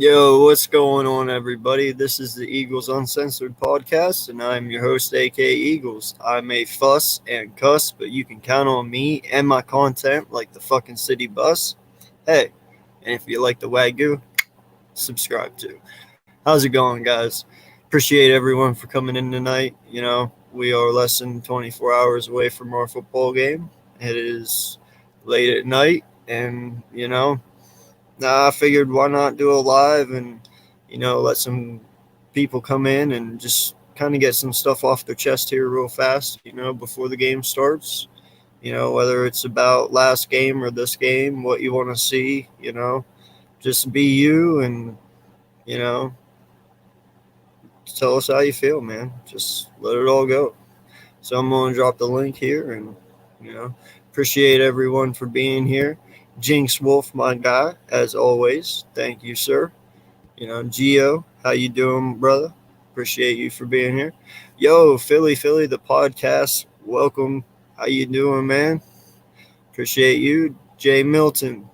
Yo, what's going on, everybody? This is the Eagles Uncensored podcast, and I'm your host, aka Eagles. I may fuss and cuss, but you can count on me and my content like the fucking city bus. Hey, and if you like the Wagyu, subscribe too. How's it going, guys? Appreciate everyone for coming in tonight. We are less than 24 hours away from our football game. It is late at night, and I figured why not do a live and, let some people come in and just kind of get some stuff off their chest here real fast, before the game starts. Whether it's about last game or this game, what you want to see, just be you and, tell us how you feel, man. Just let it all go. So I'm going to drop the link here and, appreciate everyone for being here. Jinx Wolf, my guy, as always. Thank you, sir. Gio, how you doing, brother? Appreciate you for being here. Yo, Philly, the podcast. Welcome. How you doing, man? Appreciate you. Jay Milton,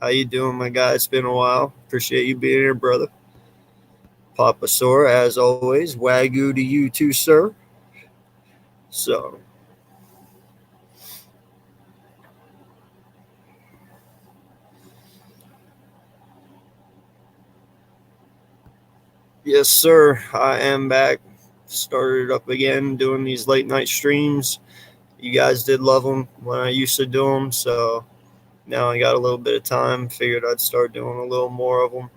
how you doing, my guy? It's been a while. Appreciate you being here, brother. Papa Sora, as always. Wagyu to you too, sir. So, yes, sir. I am back. Started up again doing these late night streams. You guys did love them when I used to do them, so now I got a little bit of time. Figured I'd start doing a little more of them.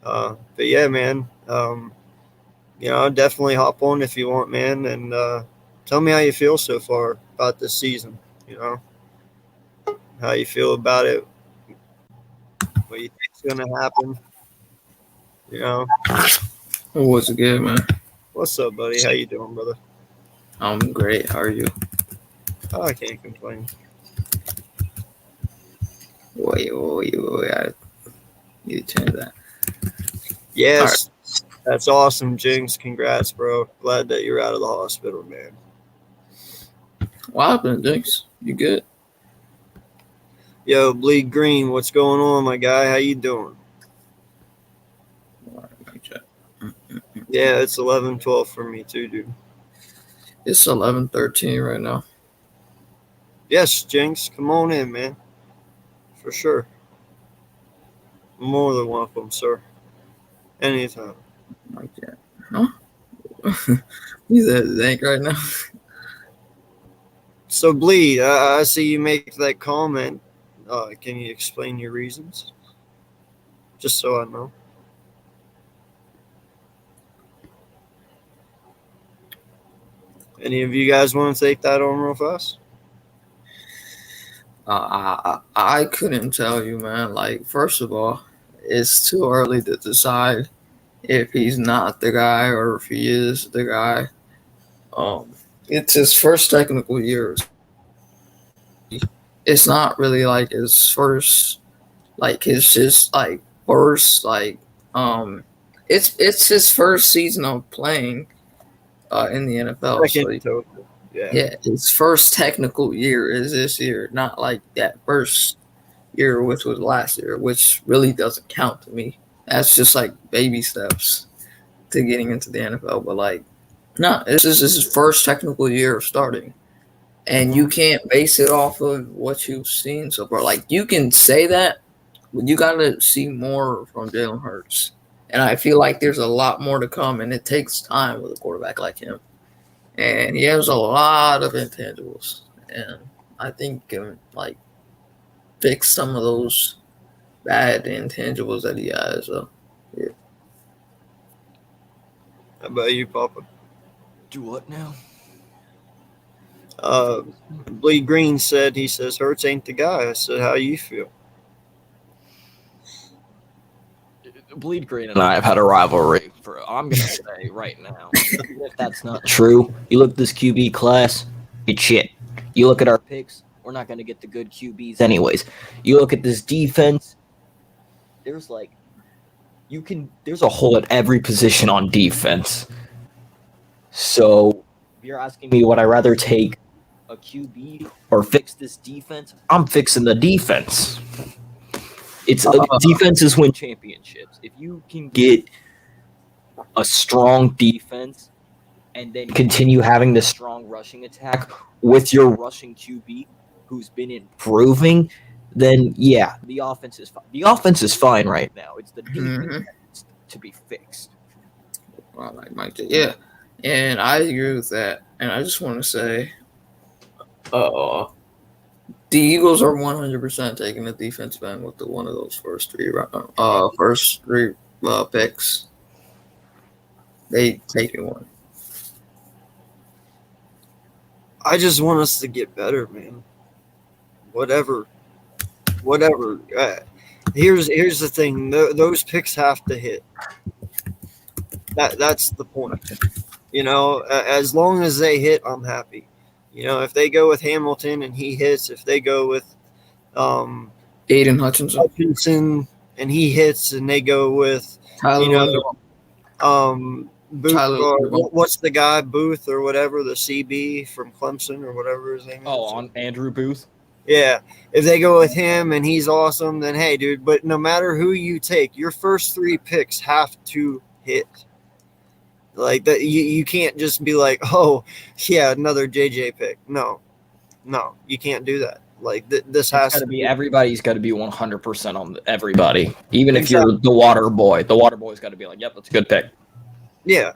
But yeah, man. Definitely hop on if you want, man, and tell me how you feel so far about this season. How you feel about it. What you think's gonna happen. What's good, man? What's up, buddy? How you doing, brother? I'm great. How are you? Oh, I can't complain. Wait. I need to change that. Yes, That's awesome, Jinx. Congrats, bro. Glad that you're out of the hospital, man. What happened, Jinx? You good? Yo, Bleed Green, what's going on, my guy? How you doing? Yeah, it's 11:12 for me too, dude. It's 11:13 right now. Yes, Jinx, come on in, man. For sure. More than welcome, sir. Anytime. Like that. Huh? You said Zank right now? So, Bleed, I see you make that comment. Can you explain your reasons? Just so I know. Any of you guys want to take that on real fast? I couldn't tell you, man. Like, first of all, it's too early to decide if he's not the guy or if he is the guy. It's his first technical year. It's not really like his first, like his like first like it's his first season of playing in the NFL. So yeah, his first technical year is this year, not like that first year, which was last year, which really doesn't count to me. That's just like baby steps to getting into the NFL. But like, no, this is his first technical year of starting. And you can't base it off of what you've seen so far. Like, you can say that, but you got to see more from Jalen Hurts. And I feel like there's a lot more to come, and it takes time with a quarterback like him. And he has a lot of intangibles. And I think he can, like, fix some of those bad intangibles that he has. So, yeah. How about you, Papa? Do what now? Bleed Green said, he says, Hurts ain't the guy. I said, how you feel? Bleed Green and I have had a rivalry for, I'm going to say right now, if that's not true, you look at this QB class, it's shit. You look at our picks, we're not going to get the good QBs anyways. You look at this defense, there's a hole at every position on defense. So, if you're asking me would I rather take a QB or fix this defense, I'm fixing the defense. It's defenses win championships. If you can get a strong defense and then continue having this strong rushing attack with your rushing QB who's been improving, then yeah, the offense is fine. The offense is fine right now. It's the defense that needs to be fixed. I like Mike J. Yeah, and I agree with that. And I just want to say, the Eagles are 100% taking the defensive end with one of those first three picks. They taking one. I just want us to get better, man. Whatever. Here's the thing. Those picks have to hit. That's the point. As long as they hit, I'm happy. If they go with Hamilton and he hits, if they go with Aiden Hutchinson and he hits, and they go with Booth, what's the guy, Booth or whatever, the CB from Clemson or whatever his name is. On Andrew Booth. Yeah, if they go with him and he's awesome, then hey, dude. But no matter who you take, your first three picks have to hit. Like that, you can't just be like, oh, yeah, another JJ pick. No, you can't do that. Like this has to be. Everybody's got to be 100% on everybody. Even if you're the water boy's got to be like, yep, that's a good pick. Yeah,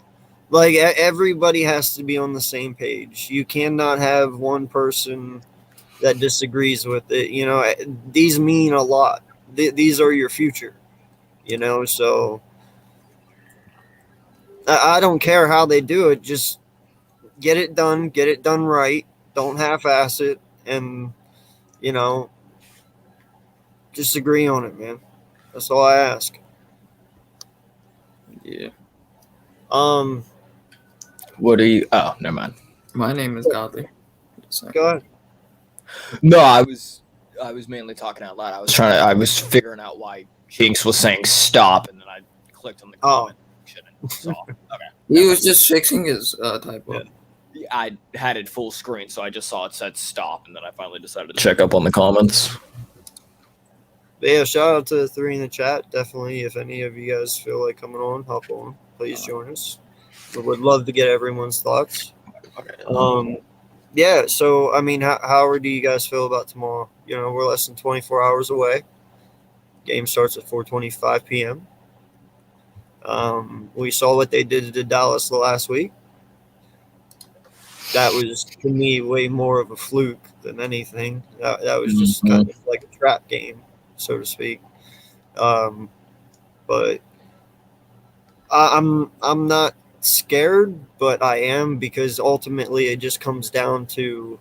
like everybody has to be on the same page. You cannot have one person that disagrees with it. These mean a lot. These are your future. So. I don't care how they do it. Just get it done right. Don't half-ass it, and just agree on it, man. That's all I ask. Yeah. What do you? Oh, never mind. My name is Godly. Go ahead. No, I was mainly talking out loud. I was figuring out why Jinx was saying stop, and then I clicked on the comment. So, okay. He was just fixing his typo. Yeah. I had it full screen, so I just saw it said stop, and then I finally decided to check up on the comments. But yeah, shout out to the three in the chat. Definitely, if any of you guys feel like coming on, hop on. Please join us. We would love to get everyone's thoughts. Okay. Yeah, so, I mean, how do you guys feel about tomorrow? We're less than 24 hours away. Game starts at 4:25 p.m. We saw what they did to Dallas last week. That was, to me, way more of a fluke than anything. That was just kind of like a trap game, so to speak. But I'm not scared, but I am, because ultimately it just comes down to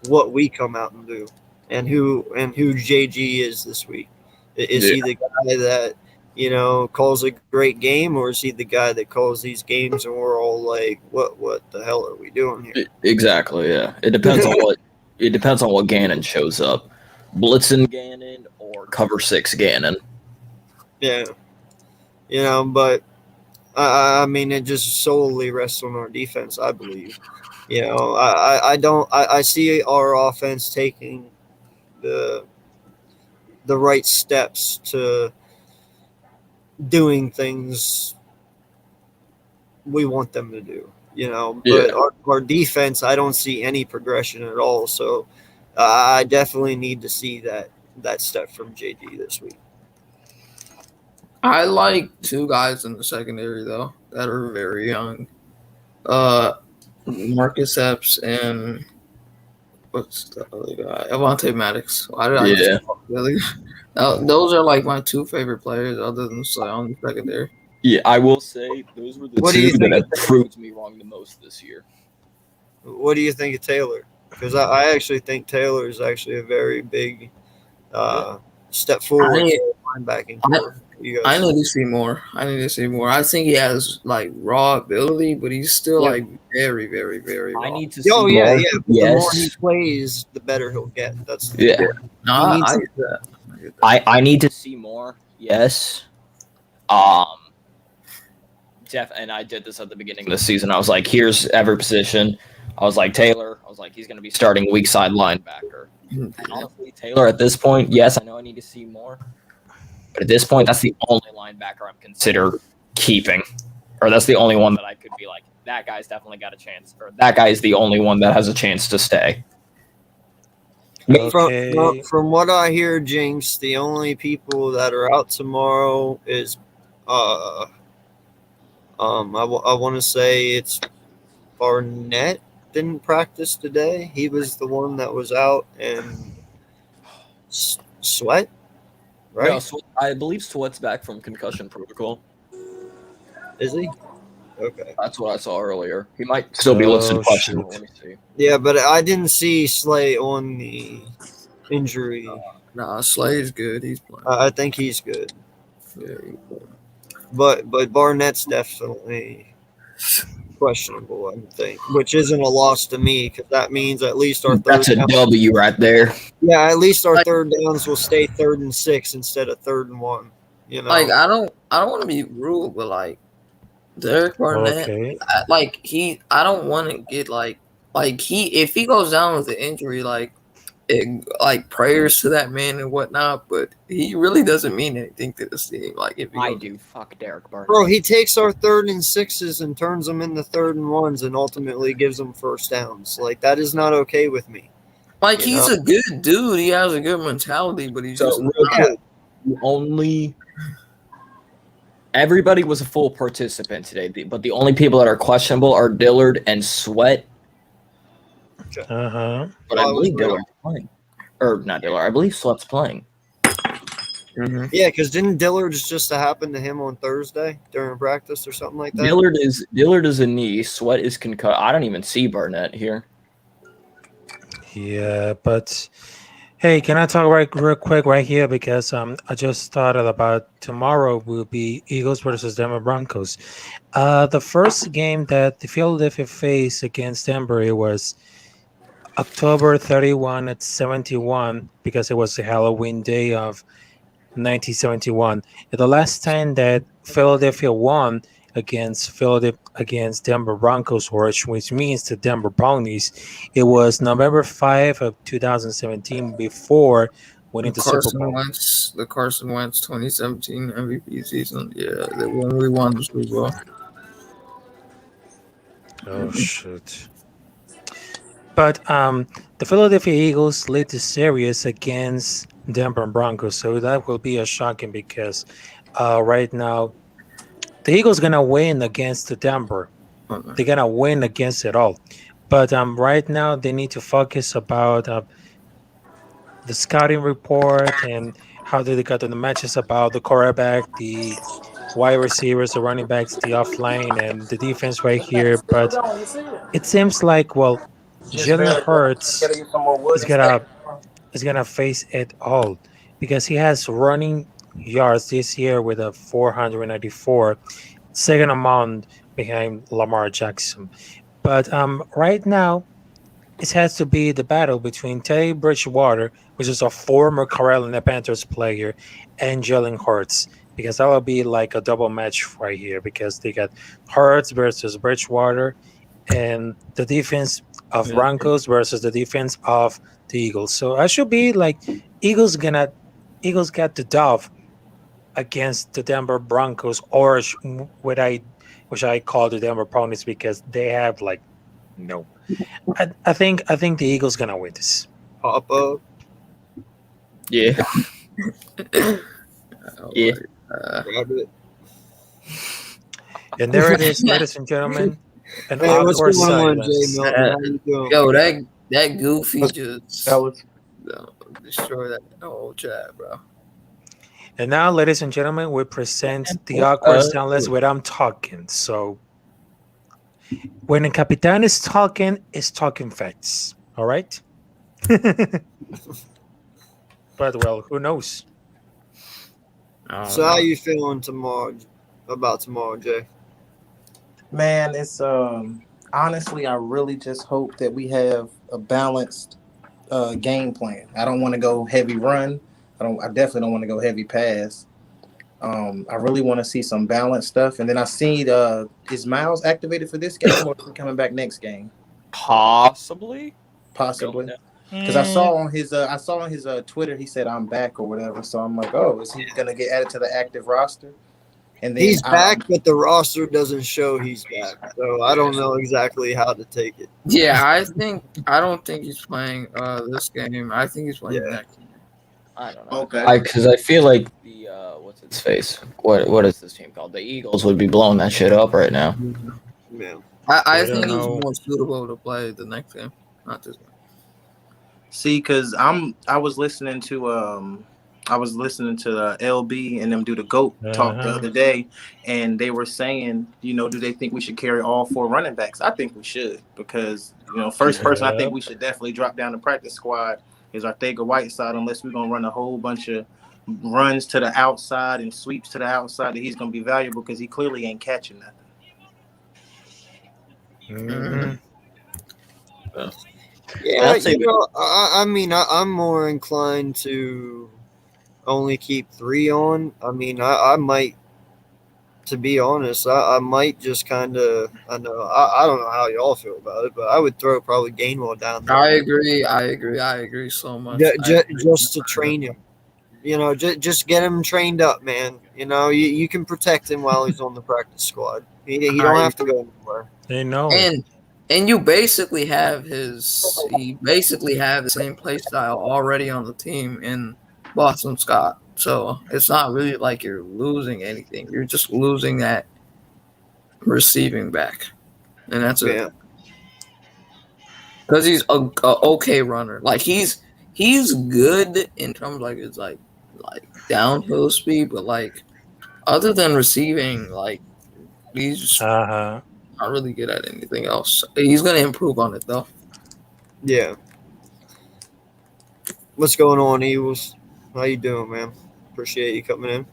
what we come out and do, and who JG is this week. Is he the guy that calls a great game, or is he the guy that calls these games and we're all like, what the hell are we doing here? Exactly, yeah. It depends on what Gannon shows up. Blitzing Gannon or cover 6 Gannon. Yeah. But I mean, it just solely rests on our defense, I believe. I see our offense taking the right steps to doing things we want them to do, but our defense, I don't see any progression at all. So I definitely need to see that step from JD this week. I like two guys in the secondary though that are very young. Marcus Epps and what's the other guy? Avonte Maddox. Those are like my two favorite players other than on the secondary. Yeah, I will say those were the two that have proved me wrong the most this year. What do you think of Taylor? Because I actually think Taylor is actually a very big step forward for linebacking. I need to see more. I think he has like raw ability, but he's still like very, very, very raw. I need to see more. Yeah. The more he plays, the better he'll get. That's I need to see more. Yes. And I did this at the beginning of the season. I was like, here's every position. I was like, Taylor. I was like, he's going to be starting weak side linebacker. And honestly, Taylor at this point, yes, I know I need to see more. But at this point, that's the only linebacker I'm consider keeping. Or that's the only one that I could be like, that guy's definitely got a chance. Or that guy is the only one that has a chance to stay. Okay. From what I hear, Jinx, the only people that are out tomorrow is, I want to say it's Burnett didn't practice today. He was the one that was out, and Sweat, right? No, I believe Sweat's back from concussion protocol. Is he? Okay. That's what I saw earlier. He might still be listed questionable. Let me see. Yeah, but I didn't see Slay on the injury. Nah, Slay's good. He's playing. I think he's good. Yeah, he's playing. But Barnett's definitely questionable, I think, which isn't a loss to me because that means at least our third. That's a W right there. Yeah, at least our third downs will stay 3rd and 6 instead of 3rd and 1. You know, Like I don't want to be rude, but like Derek Burnett, Okay. I don't want to get if he goes down with the injury, prayers to that man and whatnot, but he really doesn't mean anything to the team. Like if I do. Fuck Derek Burnett. bro, he takes our 3rd and 6s and turns them into 3rd and 1s and ultimately gives them first downs. Like that is not okay with me. Like he's a good dude. He has a good mentality, but he's just only. Everybody was a full participant today, but the only people that are questionable are Dillard and Sweat. Uh-huh. But I believe Dillard's playing. Or not Dillard. I believe Sweat's playing. Mm-hmm. Yeah, because didn't Dillard's just happen to him on Thursday during practice or something like that? Dillard is a knee. Sweat is concussed. I don't even see Burnett here. Yeah, but hey, can I talk real quick right here because I just thought about tomorrow will be Eagles versus Denver Broncos. The first game that the Philadelphia faced against Denver it was October 31 at 71 because it was the Halloween day of 1971. The last time that Philadelphia won against Denver Broncos, which means the Denver Ponies, it was November 5 of 2017 before winning the Super Bowl. The Carson Wentz 2017 MVP season. Yeah, when we won the Super Bowl. Oh shit. But the Philadelphia Eagles lead the series against Denver Broncos, so that will be a shocking because right now the Eagles gonna win against the Denver. Okay. They're gonna win against it all, but right now they need to focus about the scouting report and how they got the matches about the quarterback, the wide receivers, the running backs, the offline, and the defense right here. But it seems like Jalen Hurts is gonna face it all because he has running yards this year with a 494, second amount behind Lamar Jackson. But right now, it has to be the battle between Teddy Bridgewater, which is a former Carolina Panthers player, and Jalen Hurts, because that will be like a double match right here because they got Hurts versus Bridgewater and the defense of Broncos versus the defense of the Eagles. So I should be like Eagles got the dove against the Denver Broncos, or which I call the Denver Ponies because they have no. I think the Eagles gonna win this. Pop up. Yeah. Yeah. Grab it. And there it is, ladies and gentlemen. An Hey, what's awkward going on, Jay silence. Milton? How you doing? Yo, that goofy just That was destroy that whole chat, bro. And now, ladies and gentlemen, we present the awkward silence when I'm talking. So when a Capitan is talking facts. All right? But well, who knows? So how you feeling about tomorrow, Jay? man. It's honestly, I really just hope that we have a balanced game plan. I don't want to go heavy run. I definitely don't want to go heavy pass. I really want to see some balanced stuff. And then I see is Miles activated for this game or is he coming back next game? Possibly. Possibly. Because I saw on his Twitter he said I'm back or whatever. So I'm like, oh, is he gonna get added to the active roster? And then He's back, but the roster doesn't show he's back. So I don't know exactly how to take it. Yeah, I don't think he's playing this game. I think he's playing next game. I don't know. Okay. Because I feel like the what's its face? What is this team called? The Eagles would be blowing that shit up right now. Yeah. I don't think he's know. more suitable to play the next game, not this game. See, because I was listening to LB and them do the GOAT talk the other day, and they were saying, do they think we should carry all 4 running backs? I think we should, because first person I think we should definitely drop down the practice squad is Arthega-Whiteside, unless we're gonna run a whole bunch of runs to the outside and sweeps to the outside that he's gonna be valuable because he clearly ain't catching nothing. Yeah, I mean, I'm more inclined to only keep 3 on. I mean, I might, to be honest, I might just kind of, I don't know how y'all feel about it, but I would throw probably Gainwell down there. I agree so much. Just to train him. Just get him trained up, man. You can protect him while he's on the practice squad. He don't have to go anywhere. They know. And you basically have the same play style already on the team in Boston Scott. So it's not really like you're losing anything. You're just losing that receiving back. And that's it. Because he's a okay runner. Like he's good in terms of like his like downhill speed, but like other than receiving, like he's just not really good at anything else. He's gonna improve on it though. Yeah. What's going on, Eagles? How you doing, man? Appreciate you coming in.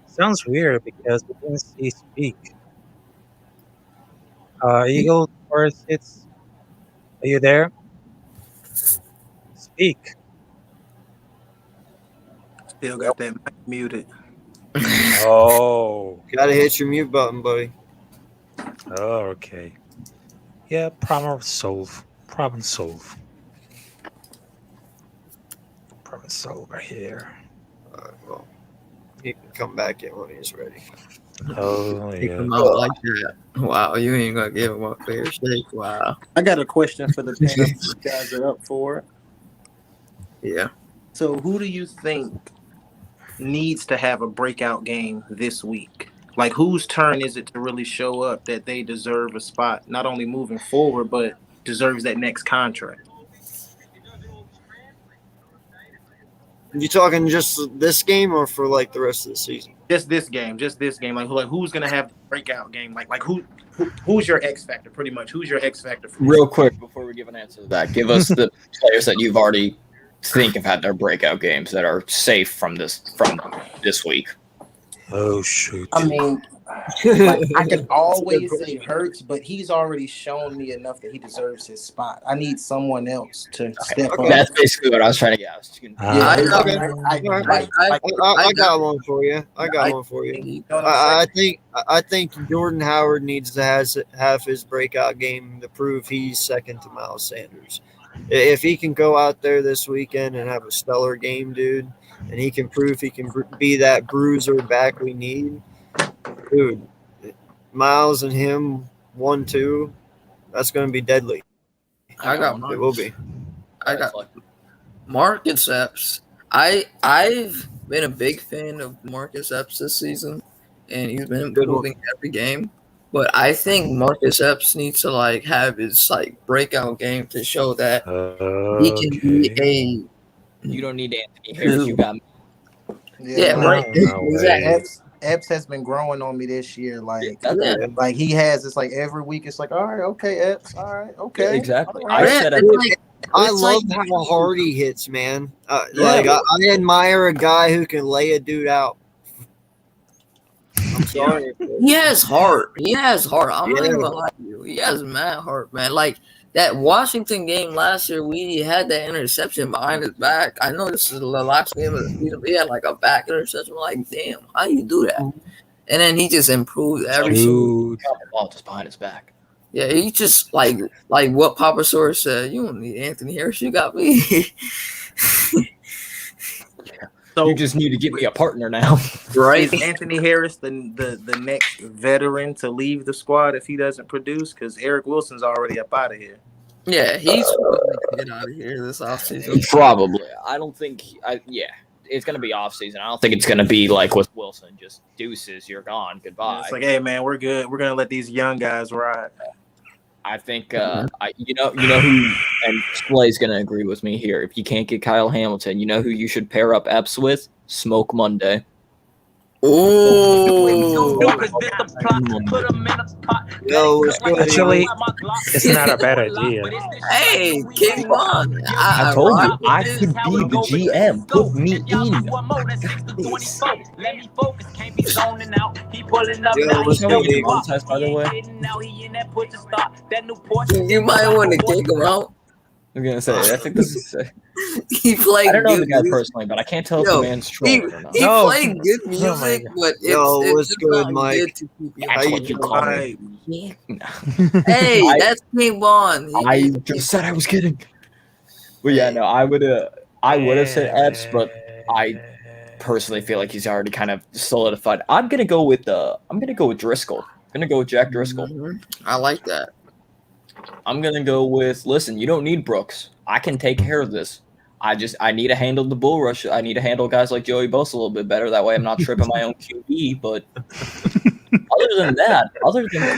Sounds weird because we didn't see speak. Eagle, first hits. Are you there? Speak. Still got that mic muted. Oh. Gotta hit your mute button, buddy. Oh, okay. Yeah, problem solved. Problem solved right here. Well, he can come back in when he's ready. Oh, He yeah. come out like that. Wow, you ain't gonna give him a fair shake. Wow. I got a question for the panel. You guys are up for it. Yeah. So who do you think needs to have a breakout game this week? Like, whose turn is it to really show up that they deserve a spot, not only moving forward, but deserves that next contract? You talking just this game or for like the rest of the season? Just this game. Like who's gonna have the breakout game? Like who's your X factor? Pretty much, who's your X factor? Real quick before we give an answer to that, give us the players that you've already think have had their breakout games that are safe from this week. Oh shoot! I mean, like, I can always say Hurts, but he's already shown me enough that he deserves his spot. I need someone else to step up. That's basically what I was trying to get. I got one for you. I think Jordan Howard needs to have his breakout game to prove he's second to Miles Sanders. If he can go out there this weekend and have a stellar game, dude, and he can prove he can be that bruiser back we need, dude, Miles and him 1-2, that's going to be deadly. It will be. I got Marcus Epps. I've been a big fan of Marcus Epps this season, and he's been improving every game. But I think Marcus Epps needs to like have his like breakout game to show that he can be a. You don't need Anthony Harris. You got me. Yeah, right. Exactly. Epps has been growing on me this year. Like he has. It's like every week. It's like, all right, okay, Epps. All right, okay. Yeah, exactly. Right. I love how hard he hits, man. I admire a guy who can lay a dude out. I'm sorry. He has heart. I'm not even gonna lie to you. He has mad heart, man. Like that Washington game last year, we had that interception behind his back. I know this is the last game of the season. He had like a back interception. I'm like, damn, how you do that? And then he just improved every single ball just behind his back. Yeah, he just like what Papa Source said. You don't need Anthony Harris. You got me. So You just need to get me a partner now. Right? is Anthony Harris the next veteran to leave the squad if he doesn't produce? Because Eric Wilson's already up out of here. Yeah, he's going to get out of here this offseason. Probably. I don't think. It's going to be off season. I don't think it's going to be like with Wilson. Just deuces. You're gone. Goodbye. It's like, hey man, we're good. We're gonna let these young guys ride. I think you know who, and Splay's going to agree with me here. If you can't get Kyle Hamilton, you know who you should pair up Epps with? Smoke Monday. Oh, Yo, what's good? Actually, it's not a bad idea. hey, King Von. I told you rock with I this. could be the GM. Put me in. Yo, what's good? Test, by the way. You might want to kick him out. I'm gonna say. I think this is. He played. I don't know good the guy music. personally, but I can't tell if Yo, the man's He, trolling or not. he No. played good Oh my music, God. but Yo, it's what's just good, not Mike? good to keep you That's out. what you call me. Right. Hey, I- that's King Von. I just said I was kidding. But yeah, no, I would have said Epps, but I personally feel like he's already kind of solidified. I'm gonna go with Driscoll. I'm gonna go with Jack Driscoll. Mhm. I like that. I'm gonna go with. Listen, you don't need Brooks. I can take care of this. I need to handle the bull rush. I need to handle guys like Joey Bosa a little bit better. That way, I'm not tripping my own QB. But other than that,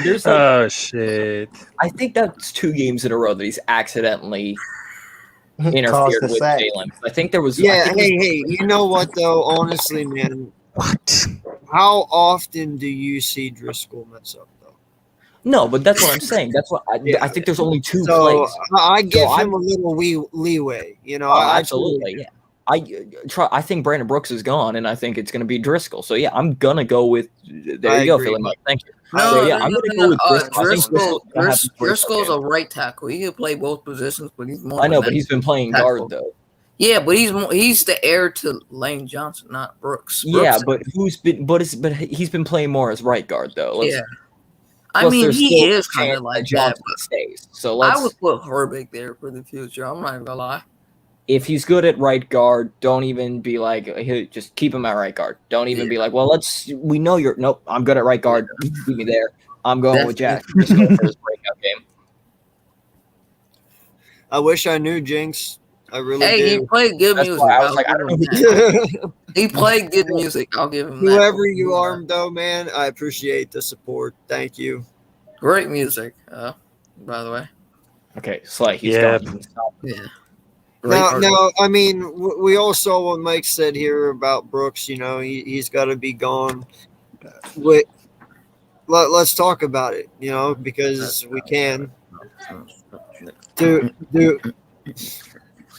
there's like, Oh shit! I think that's 2 games in a row that he's accidentally Caused interfered the with sack. Jalen. I think there was. Yeah, I think it was- hey, you know what though? Honestly, man, What? how often do you see Driscoll mess up though? No, but that's what I'm saying. That's what Yeah. I think. There's only 2 So plays. I give So him a little leeway. You know, Oh, I absolutely. Yeah. I think Brandon Brooks is gone, and I think it's going to be Driscoll. So yeah, I'm gonna go with. There I you go, agree. Philly Mike. Thank you. No, So, yeah, I'm gonna go with Driscoll. I think Driscoll's a right tackle. He can play both positions, but he's more. I know, of a but he's been playing tackle. guard though. Yeah, but he's the heir to Lane Johnson, not Brooks. Yeah, Brooks- but he's been playing more as right guard though. yeah. I plus mean, there's he still a is kind chance of like that. Johnson But stays. So I let's. would put Herbeck there for the future. I'm not even gonna lie. If he's good at right guard, don't even be like, hey, just keep him at right guard. Don't even be like, well, we know you're. Nope, I'm good at right guard. Keep me there. I'm going with Jack. Just go for his breakout game. I wish I knew Jinx. I really Hey, he do. played good That's music. why I was I'll like, I give don't know him who that. He played good music. I'll give him that. Whoever you armed though, man, I appreciate the support. Thank you. Great music, by the way. Okay, Slay. He's Yeah. gone. Yeah. Great Now, artist. I mean, we all saw what Mike said here about Brooks. You know, he's got to be gone. Let's talk about it. You know, because we can. Do.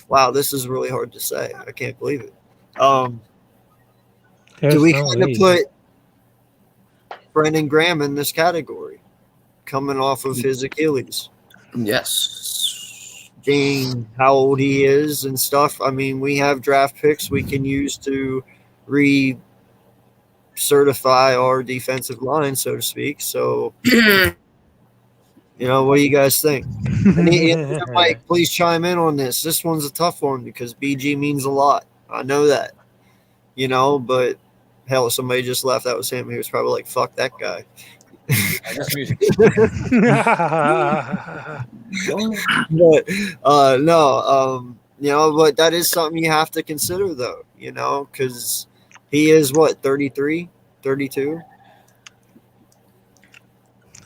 Wow, this is really hard to say. I can't believe it. Do we kind of put Brendan Graham in this category, coming off of his Achilles? Yes. Being how old he is and stuff. I mean, we have draft picks we can use to certify our defensive line, so to speak. So, you know, what do you guys think? And Mike, please chime in on this. This one's a tough one because BG means a lot. I know that, you know, but hell, somebody just left. That was him. He was probably like, fuck that guy. But no, you know, but that is something you have to consider though, you know, because he is what, 33, 32?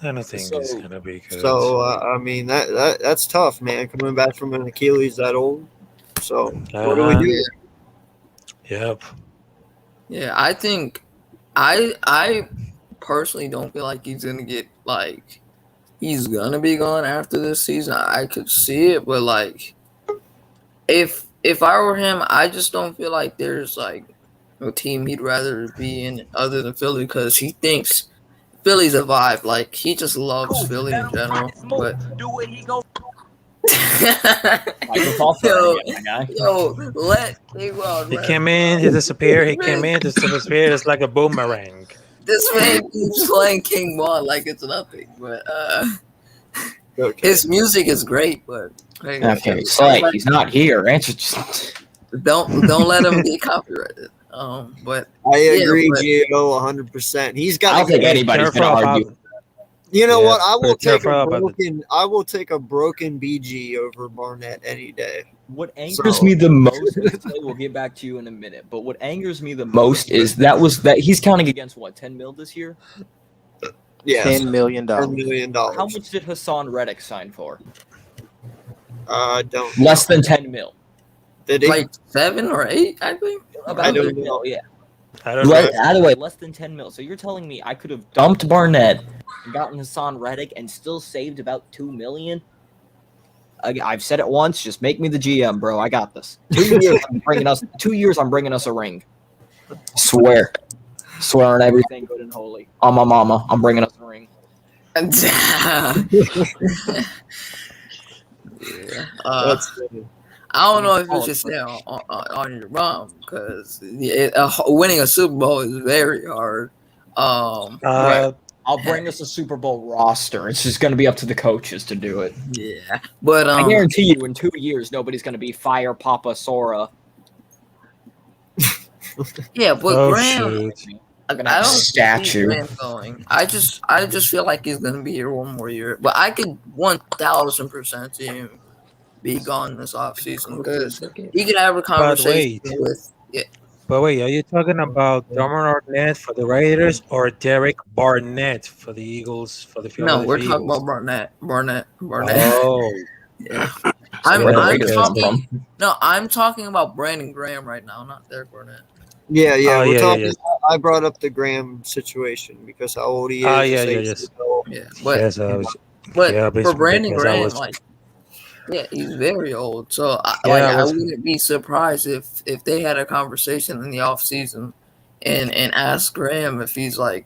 I don't think it's gonna be good. So I mean that's tough, man, coming back from an Achilles that old. So what do we do? Yep. Yeah, I think I personally don't feel like he's gonna get like he's gonna be gone after this season. I could see it, but like if I were him, I just don't feel like there's like a team he'd rather be in other than Philly because he thinks Philly's a vibe. Like he just loves Philly in general. But yo, let He came in, he disappeared. He came in, just disappeared. It's like a boomerang. This man keeps playing King Von like it's nothing. But Okay. His music is great, but hey, Okay, Slay, he's not here. Answer. don't let him get copyrighted. But I agree, but- Gio, 100%. He's got. I don't think get. anybody's Careful gonna argue. about You know Yeah, what? I will but take careful a about broken. I will take a broken BG over Barnett any day. What angers So- me the most, and Slay, we'll get back to you in a minute. But what angers me the most is that he's counting against what, 10 mil this year? Yes, $10 million. $10 million. How much did Hassan Reddick sign for? I don't. Less than 10 mil. Did he? like 7 or 8, I think. About I don't 10 mil, yeah. I don't know. Either way, less than 10 mil. So you're telling me I could have dumped Barnett and gotten Hassan Reddick and still saved about 2 million? I've said it once. Just make me the GM, bro. I got this. 2 years. I'm bringing us a ring. Swear on everything good and holy. On my mama, I'm bringing us a ring. Yeah. That's funny. I don't know if it's just there on your mom because winning a Super Bowl is very hard. Right. I'll bring us a Super Bowl roster. It's just going to be up to the coaches to do it. Yeah, but I guarantee you, in 2 years, nobody's going to be Fire Papa Sora. yeah, but Oh, Graham, shoot. I Gonna have don't a see statue. Graham going. I just feel like he's gonna be here one more year. But I could 1,000% see him be gone this offseason because he could have a conversation wait. with. But wait, are you talking about Dominic Arnett for the Raiders or Derek Barnett for the Eagles for the No, Philadelphia we're talking Eagles? about Barnett. Oh, Yeah. Where the I'm Raiders come talking. from. No, I'm talking about Brandon Graham right now, not Derek Barnett. Yeah, Oh, we're yeah, talking. yeah. I brought up the Graham situation because how old he is. Ah, it's yeah, age yes. so- Yeah, but yes, but yeah, for basically, Brandon because I Graham, was- like, yeah, he's very old. So Yeah, I I was- wouldn't be surprised if they had a conversation in the off season and ask Graham if he's like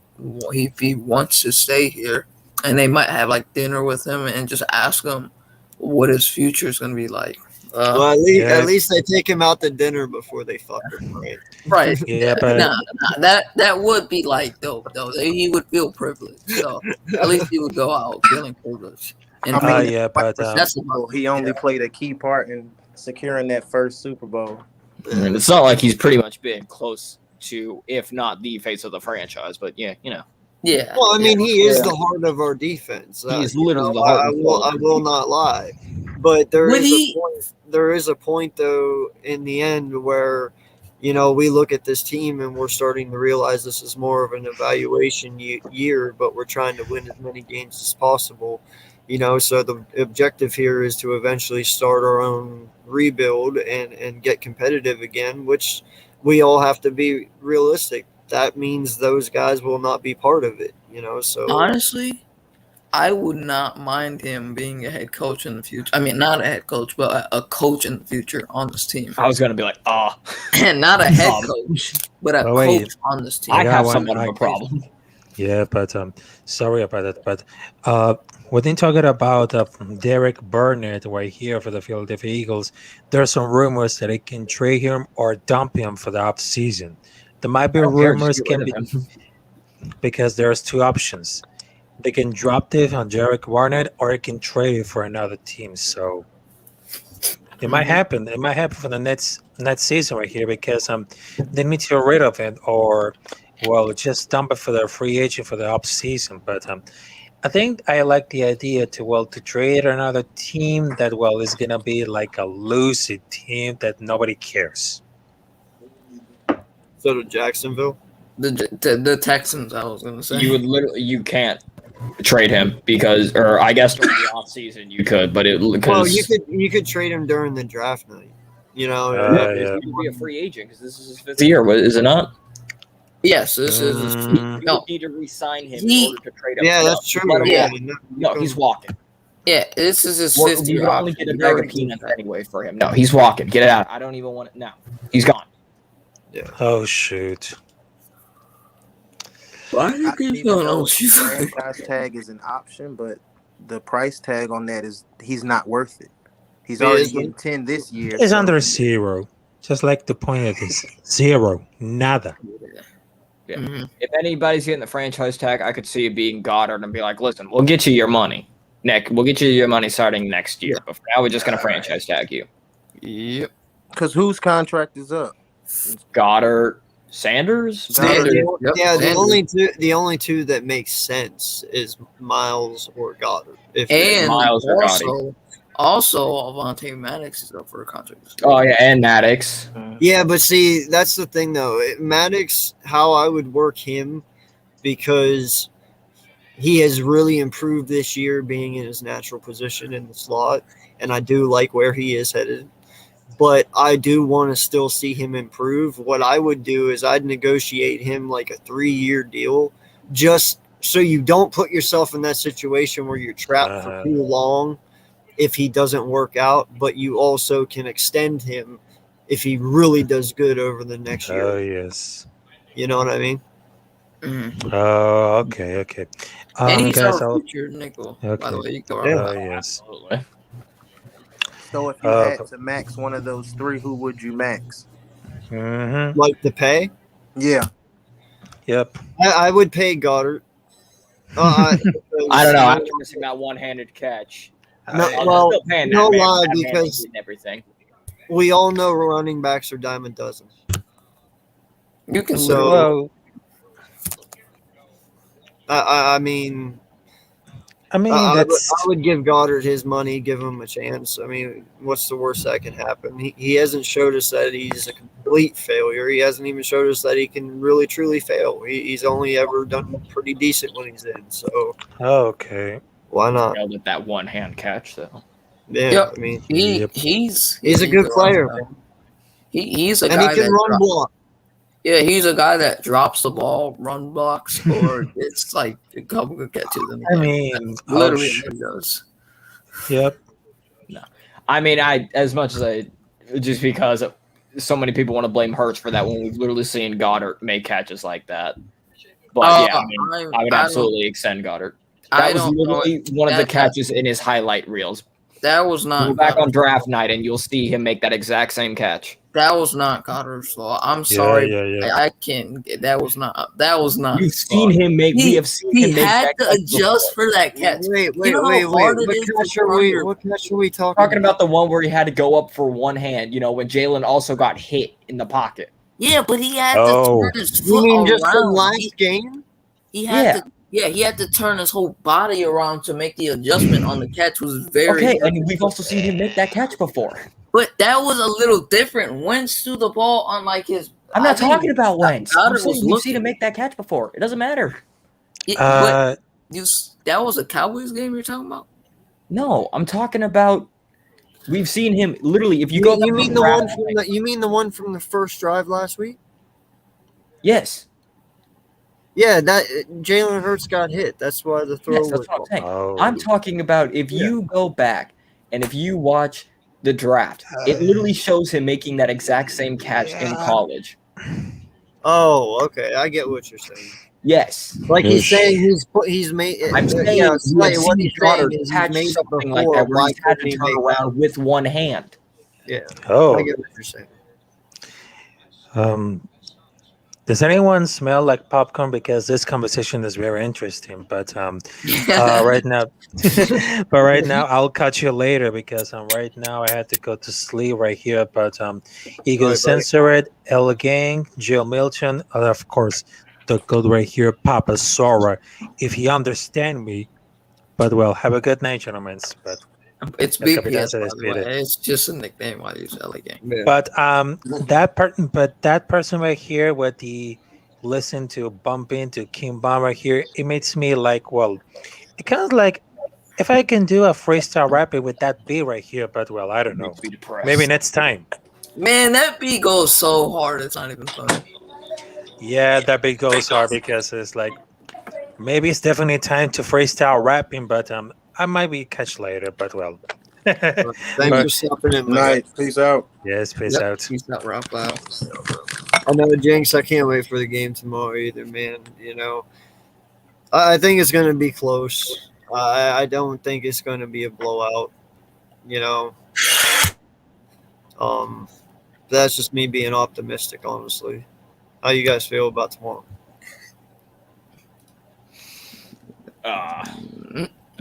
if he wants to stay here, and they might have like dinner with him and just ask him what his future is going to be like. Well, Yeah. at least they take him out to dinner before they fuck him, right? Right. Yeah, but Nah, that would be like dope though. He would feel privileged. So at least he would go out feeling privileged. And I mean, yeah, but that's he only played a key part in securing that first Super Bowl. I mean, it's not like he's pretty much been close to, if not the face of the franchise, but yeah, you know. yeah. Well, I mean, he is Yeah. the heart of our defense. He is You literally know, the heart I and will. soul. I will not lie, but Would there is a point though in the end where, you know, we look at this team and we're starting to realize this is more of an evaluation year, but we're trying to win as many games as possible. You know, so the objective here is to eventually start our own rebuild and get competitive again, which we all have to be realistic. That means those guys will not be part of it, you know. So Honestly, I would not mind him being a head coach in the future. I mean, not a head coach, but a coach in the future on this team. I was going to be like, And not a head Um, coach, but a Oh, wait. coach on this team. I got have one. somewhat of a problem. yeah, but sorry about that. But when talking about Derek Burnett right here for the Philadelphia Eagles, there's some rumors that they can trade him or dump him for the off season. There might be rumors because there's two options. They can drop it on Derek Barnett or they can trade it for another team. So it might happen. It might happen for the next season right here because they need to get rid of it or just dump it for the free agent for the off season. But I think I like the idea to trade another team that is gonna be like a losing team that nobody cares. so to Jacksonville. The Texans, I was gonna say. You can't trade him because, or I guess during the off season you could, but Well, you could trade him during the draft night. You know, Yeah. he could be a free agent because this is his fifth year, is it not? Yes, this is. Mm. You No. would need to re-sign him He- in order to trade him. yeah, No, that's true. let him Yeah. walk. No, he's walking. Yeah, this is his We fifth year would only option. get a He bag already of did peanuts that. anyway for him. No, he's walking. Get it out. I don't even want it. No, he's gone. Oh shoot! Why do you I keep didn't even going know on? the franchise tag is an option, but the price tag on that is he's not worth it. He's He already isn't. getting 10 this year. It's so- under 0, just like the point of this 0, nada. Yeah. Mhm. If anybody's getting the franchise tag, I could see it being Goddard and be like, "Listen, we'll get you your money, Nick, we'll get you your money starting next year. But for now, we're just going to franchise tag you. Yep. Because whose contract is up? Goddard, Sanders? Sanders. Yep, Yeah, Sanders. the only two that make sense is Miles or Goddard. And Miles or also Avonte Maddox is up for a contract. Oh, yeah, and Maddox. Yeah, but see, that's the thing, though. Maddox, how I would work him, because he has really improved this year being in his natural position in the slot, and I do like where he is headed. But I do want to still see him improve. What I would do is I'd negotiate him like a 3-year deal, just so you don't put yourself in that situation where you're trapped for too long if he doesn't work out, but you also can extend him if he really does good over the next year. Oh, yes. You know what I mean? Oh, okay. And he's guys, our future nickel, by the way. You go Oh, yes. Absolutely. So if you had to max one of those three, who would you max? Like the pay? Yeah. Yep. I would pay Goddard. I don't know. I'm missing that one-handed catch. No lie, because everything. we all know running backs are dime a dozen. You can So, I mean, I would give Goddard his money, give him a chance. I mean, what's the worst that can happen? He hasn't showed us that he's a complete failure. He hasn't even showed us that he can really, truly fail. He's only ever done pretty decent when he's in. So, okay. Why not? With that one-hand catch, though. Yeah, Yep. I mean, he's a good player. He's a and guy he can run block. Yeah, he's a guy that drops the ball, run blocks, or it's like a couple good catches. I mean, literally what he does. Yep. No, I mean, as much as just because so many people want to blame Hurts for that when we've literally seen Goddard make catches like that. But yeah, I would absolutely extend Goddard. That was literally one of the catches in his highlight reels. That was not. Go back on draft night, and you'll see him make that exact same catch. That was not Goddard's fault. I'm sorry. Yeah. I can't. That was not. You've seen him make. We have seen him make. He had to adjust for that catch. Wait. What catch are we talking about? The one where he had to go up for one hand. You know, when Jalen also got hit in the pocket. Yeah, but he had to turn his foot you mean around. Just the last game? He had to. Yeah, he had to turn his whole body around to make the adjustment on the catch. Was very okay, and we've also seen him make that catch before. But that was a little different. Wentz threw the ball on like his. I'm not talking about Wentz. We've seen him make that catch before. It doesn't matter. That was a Cowboys game you're talking about? No, I'm talking about. We've seen him literally. If you go, you mean the one from the first drive last week? Yes. Yeah, that Jalen Hurts got hit. That's why the throw. Yes, that's what I'm saying. I'm talking about if you go back and if you watch the draft, it literally shows him making that exact same catch in college. Oh, okay. I get what you're saying. Yes. Like he's saying he's made. I'm saying what he's Goddard catch something like that where he's had to turn around with one hand. Yeah. Oh. I get what you're saying. Does anyone smell like popcorn? Because this conversation is very interesting. But right now, I'll catch you later because right now I had to go to sleep right here. But Eagle Censored, Ella Gang, Jill Milton, and of course the good right here, Papa Sora, if he understand me. But well, have a good night, gentlemen. But it's BPS, by the way. It's just a nickname while you LA Gang. Yeah. But that person right here with the listen to bump into King Bomb right here, it makes me like, well, it kind of like if I can do a freestyle rapping with that beat right here, but well, I don't know. Maybe next time. Man, that beat goes so hard, it's not even funny. Yeah, that beat goes hard because it's like maybe it's definitely time to freestyle rapping, but I might be catch later, but well. Thanks for stopping in. Night. Peace out. Yes, peace out. Peace out, Ralph. I know, Jinx, I can't wait for the game tomorrow either, man. You know, I think it's going to be close. I don't think it's going to be a blowout, you know. That's just me being optimistic, honestly. How you guys feel about tomorrow?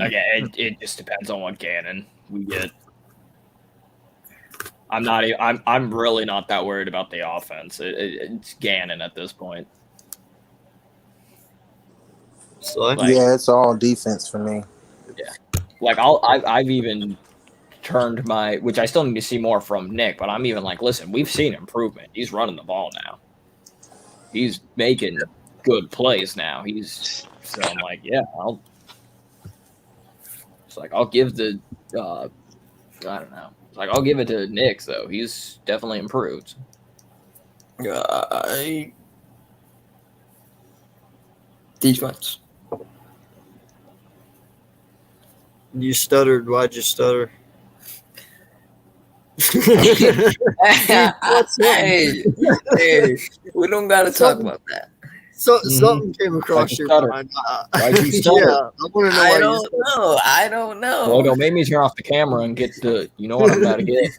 Again, it just depends on what Gannon we get. I'm really not that worried about the offense. It's Gannon at this point. So, Yeah, it's all defense for me. Like I've even turned my, which I still need to see more from Nick, but I'm even like, listen, we've seen improvement. He's running the ball now. He's making good plays now. So I'm like, yeah, I'll give the I don't know. Like I'll give it to Nick though. He's definitely improved. Defense. you stuttered. Why'd you stutter? Hey, we don't gotta talk about that. So something came across your stutter? mind. Why'd you stutter? Yeah, I want to know why you stuttered. I don't know. Well, don't make me turn off the camera and get the. You know what I'm about to get.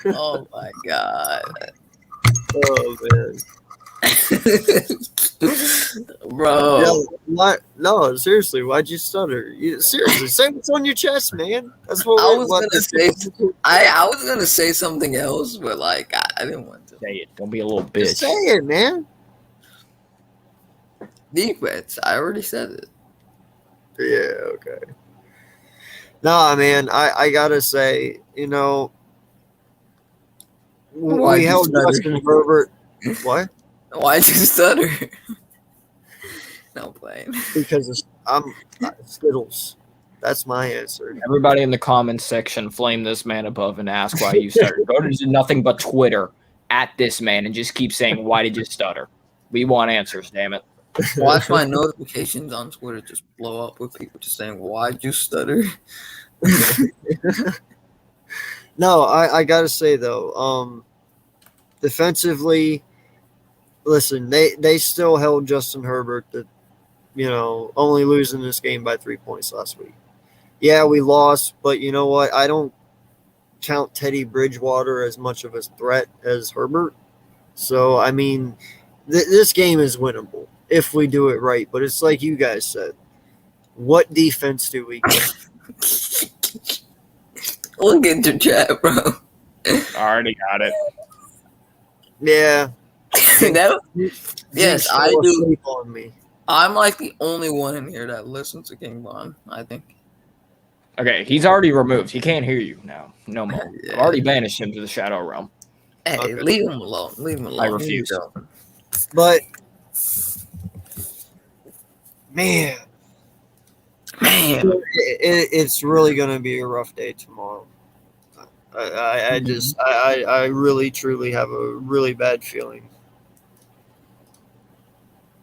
Oh my god. Oh man, Bro. Yo, what? No, seriously, why'd you stutter? Seriously, say what's on your chest, man. That's what I was gonna say something else, but like I didn't want to. Say it. Don't be a little Just bitch. say it, man. Defense. I already said it. Yeah, okay. Nah, man, I gotta say, Why'd we you held stutter? Justin Herbert. What? Why'd you stutter? No playing. Because I'm Skittles. That's my answer. Everybody in the comments section, flame this man above and ask why you stuttered. Go to nothing but Twitter at this man and just keep saying, why did you stutter? We want answers, damn it. Watch my notifications on Twitter just blow up with people just saying, why'd you stutter? No, I gotta say though, defensively, listen, they still held Justin Herbert to, only losing this game by 3 points last week. Yeah, we lost, but you know what? I don't count Teddy Bridgewater as much of a threat as Herbert. So, I mean, this game is winnable if we do it right. But it's like you guys said. What defense do we get? Look at your chat, bro. I already got it. Yeah. Yes, I Fell do. asleep on me. I'm like the only one in here that listens to King Von, I think. Okay, he's already removed. He can't hear you now. No more. Yeah. I've already banished him to the Shadow Realm. Hey, Okay. leave him alone. Leave him alone. I refuse. Here you go. But, man, it's really going to be a rough day tomorrow. I really, truly have a really bad feeling.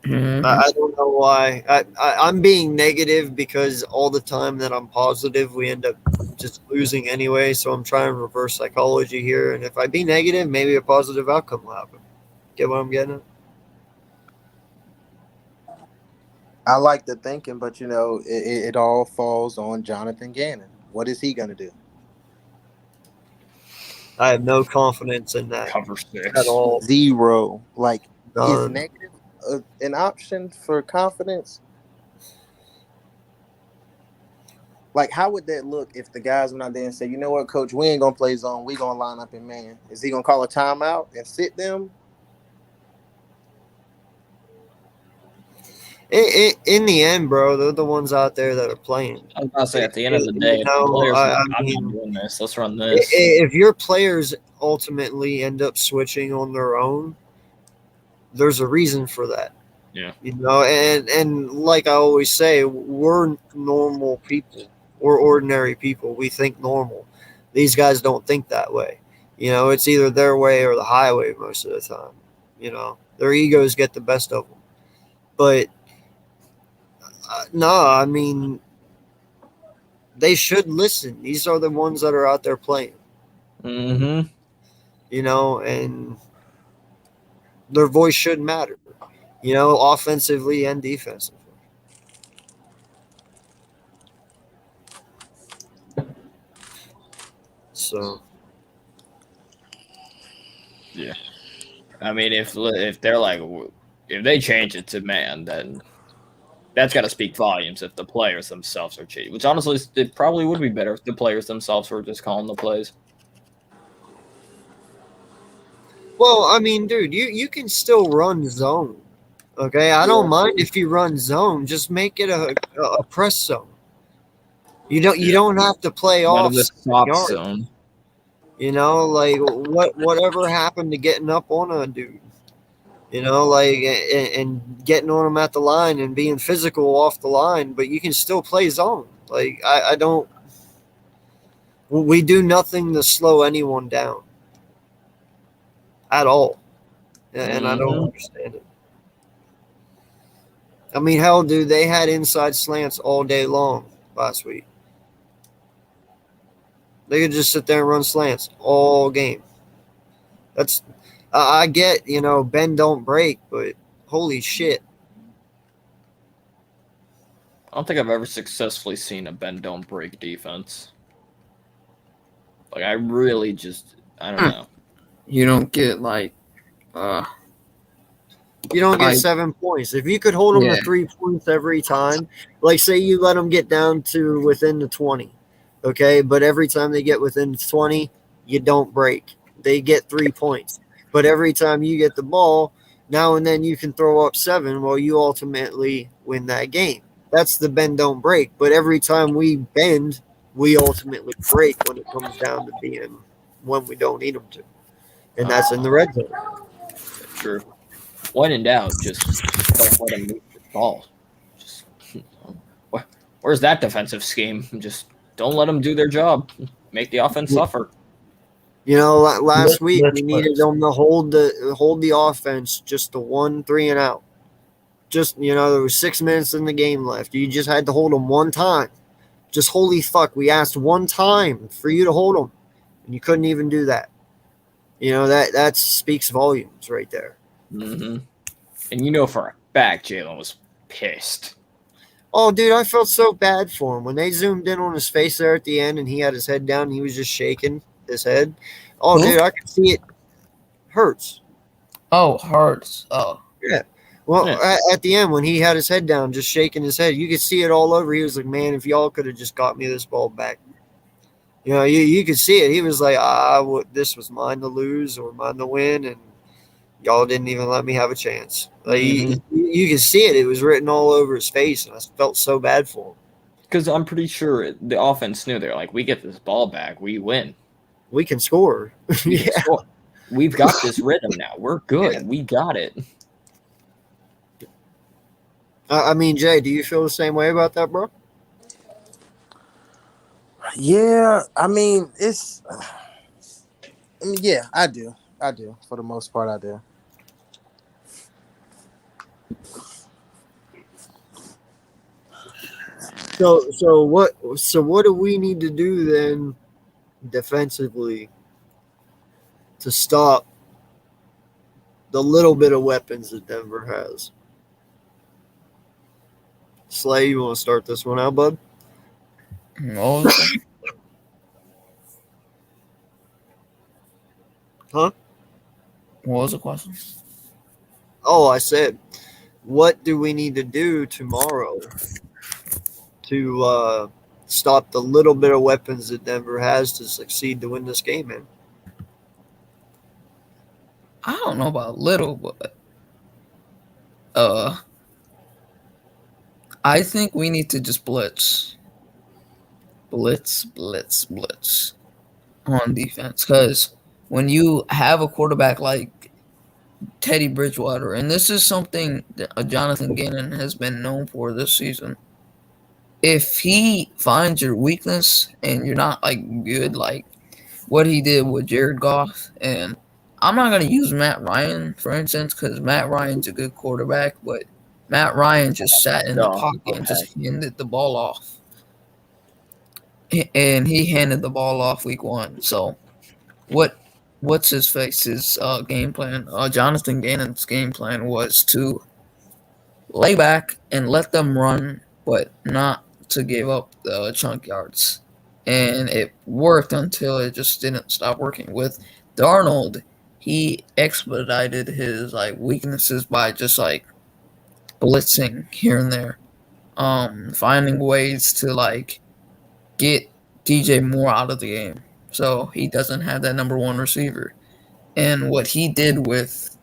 Mhm. I don't know why. I'm being negative because all the time that I'm positive, we end up just losing anyway. So I'm trying to reverse psychology here. And if I be negative, maybe a positive outcome will happen. Get what I'm getting at? I like the thinking, but it all falls on Jonathan Gannon. What is he gonna do? I have no confidence in that Cover 6. at all. Zero. Like, is None. negative an option for confidence? Like, how would that look if the guys went out there and said, you know what, coach, we ain't gonna play zone, we gonna line up in man? Is he gonna call a timeout and sit them? In the end, bro, they're the ones out there that are playing. I was about to say, at the end of the day, if the players are like, I'm not doing this, let's run this. If your players ultimately end up switching on their own, there's a reason for that. Yeah. And like I always say, we're normal people. We're ordinary people. We think normal. These guys don't think that way. It's either their way or the highway most of the time. Their egos get the best of them. But no, I mean, they should listen. These are the ones that are out there playing. Mm-hmm. And their voice should matter, offensively and defensively. So, yeah. I mean, if they're like, if they change it to man, then That's got to speak volumes if the players themselves are cheating. Which honestly, it probably would be better if the players themselves were just calling the plays. Well, I mean, dude, you can still run zone. Okay, I don't mind if you run zone. Just make it a press zone. You don't have to play None off of this 7 soft yards. zone. You know, like whatever happened to getting up on a dude? You know, like and getting on him at the line and being physical off the line, but you can still play zone. Like I don't. We do nothing to slow anyone down at all, and I don't understand it. I mean, hell, dude, they had inside slants all day long last week. They could just sit there and run slants all game. That's I get, bend don't break, but holy shit. I don't think I've ever successfully seen a bend don't break defense. Like I really just I don't know. You don't get You don't get 7 points. If you could hold them to 3 points every time, like say you let them get down to within the 20, okay? But every time they get within the 20, you don't break. They get 3 points. But every time you get the ball, now and then you can throw up 7, well, you ultimately win that game. That's the bend, don't break. But every time we bend, we ultimately break when it comes down to being when we don't need them to. And that's in the red zone. True. When in doubt, just don't let him move the ball. Just where's that defensive scheme? Just don't let them do their job. Make the offense suffer. You know, last week we needed them to hold the offense just to 1 3 and out. Just there was 6 minutes in the game left. You just had to hold them one time. Just holy fuck, we asked one time for you to hold them, and you couldn't even do that. That speaks volumes right there. Mm-hmm. And for a fact, Jalen was pissed. Oh, dude, I felt so bad for him when they zoomed in on his face there at the end, and he had his head down. And he was just shaking his head. Oh, dude, I can see it hurts. Oh, hurts. Oh, yeah. Well, at the end when he had his head down, just shaking his head, you could see it all over. He was like, "Man, if y'all could have just got me this ball back." You could see it. He was like, this was mine to lose or mine to win, and y'all didn't even let me have a chance. Like you can see it. It was written all over his face, and I felt so bad for him. Because I'm pretty sure the offense knew they're like, we get this ball back, we win. We can score. We can score. We've got this rhythm now. We're good. Yeah. We got it. I mean, Jay, do you feel the same way about that, bro? Yeah, I mean, yeah, I do. For the most part, I do. So what do we need to do then defensively to stop the little bit of weapons that Denver has? Slay, you want to start this one out, bud? No. Huh? What was the question? Oh, I said, what do we need to do tomorrow to stop the little bit of weapons that Denver has to succeed to win this game, man? I don't know about little, but I think we need to just blitz on defense, because when you have a quarterback like Teddy Bridgewater, and this is something that Jonathan Gannon has been known for this season, if he finds your weakness and you're not good, like what he did with Jared Goff, and I'm not going to use Matt Ryan, for instance, because Matt Ryan's a good quarterback, but Matt Ryan just sat in the pocket and just handed the ball off. And he handed the ball off week 1. So what's his face's game plan? Jonathan Gannon's game plan was to lay back and let them run, but not to give up the chunk yards. And it worked until it just didn't stop working. With Darnold, he expedited his weaknesses by just blitzing here and there. finding ways to like get DJ Moore out of the game so he doesn't have that number one receiver. And what he did with,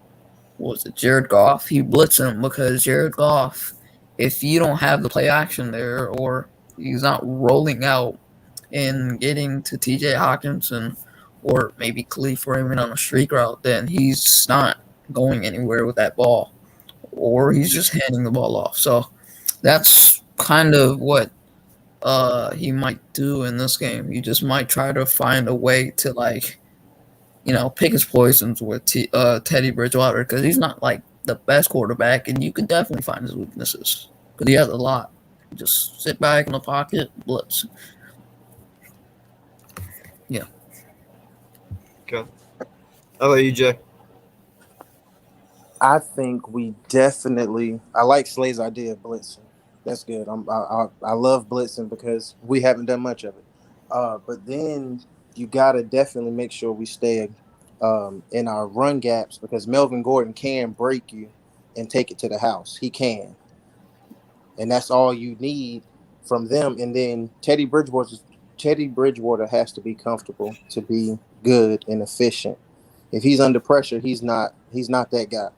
what was it, Jared Goff, he blitzed him because Jared Goff, if you don't have the play action there or he's not rolling out and getting to TJ Hawkinson or maybe Khalif Raymond on a streak route, then he's not going anywhere with that ball or he's just handing the ball off. So that's kind of what he might do in this game. He just might try to find a way to like, pick his poisons with Teddy Bridgewater because he's not like the best quarterback, and you could definitely find his weaknesses because he has a lot. Just sit back in the pocket, blitz. Yeah. Okay. How about you, Jay? I think we definitely. I like Slay's idea of blitzing. That's good. I love blitzing because we haven't done much of it. But then you gotta definitely make sure we stay in our run gaps because Melvin Gordon can break you and take it to the house. He can, and that's all you need from them. And then Teddy Bridgewater has to be comfortable to be good and efficient. If he's under pressure, he's not that guy.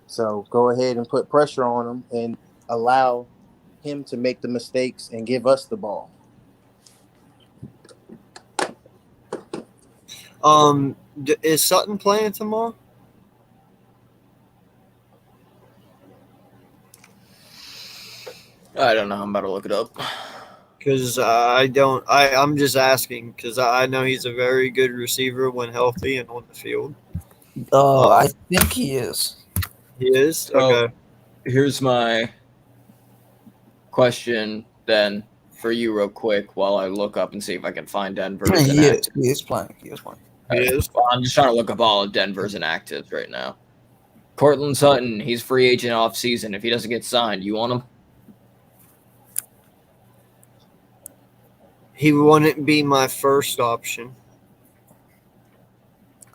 So go ahead and put pressure on him and allow him to make the mistakes and give us the ball. Is Sutton playing tomorrow? I don't know. I'm about to look it up. Because I'm just asking because I know he's a very good receiver when healthy and on the field. I think he is. He is? So, okay. Here's my question then for you real quick while I look up and see if I can find Denver's inactives. He is playing. He is playing. He is? Well, I'm just trying to look up all of Denver's inactives right now. Cortland Sutton, he's free agent off season. If he doesn't get signed, you want him? He wouldn't be my first option.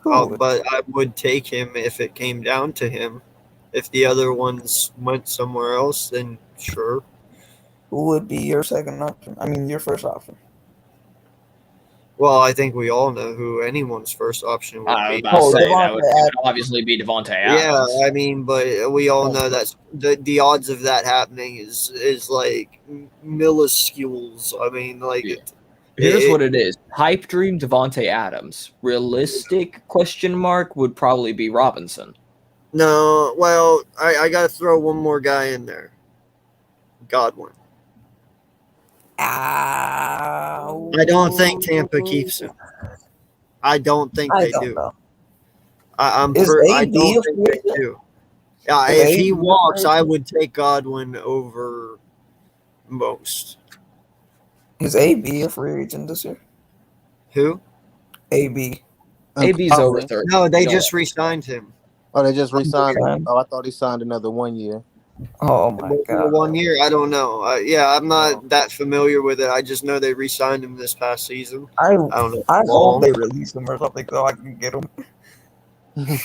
But I would take him if it came down to him. If the other ones went somewhere else, then sure. Who would be your second option? I mean, your first option. Well, I think we all know who anyone's first option would be. That would obviously be Devontae Adams. Yeah, I mean, but we all know that the odds of that happening is like minuscules. I mean, like here's what it is: hype dream Devontae Adams. Realistic question mark would probably be Robinson. No, well, I got to throw one more guy in there. Godwin. I don't think Tampa keeps him. I don't think they do. I don't think they do. If he walks, I would take Godwin over most. Is AB a free agent this year? Who? AB. AB's over 30. No, they just re-signed him. Oh, they just re-signed him? Oh, I thought he signed another 1 year. Oh, my God. 1 year? I don't know. I'm not that familiar with it. I just know they re-signed him this past season. I don't know. I hope they release him or something so I can get him.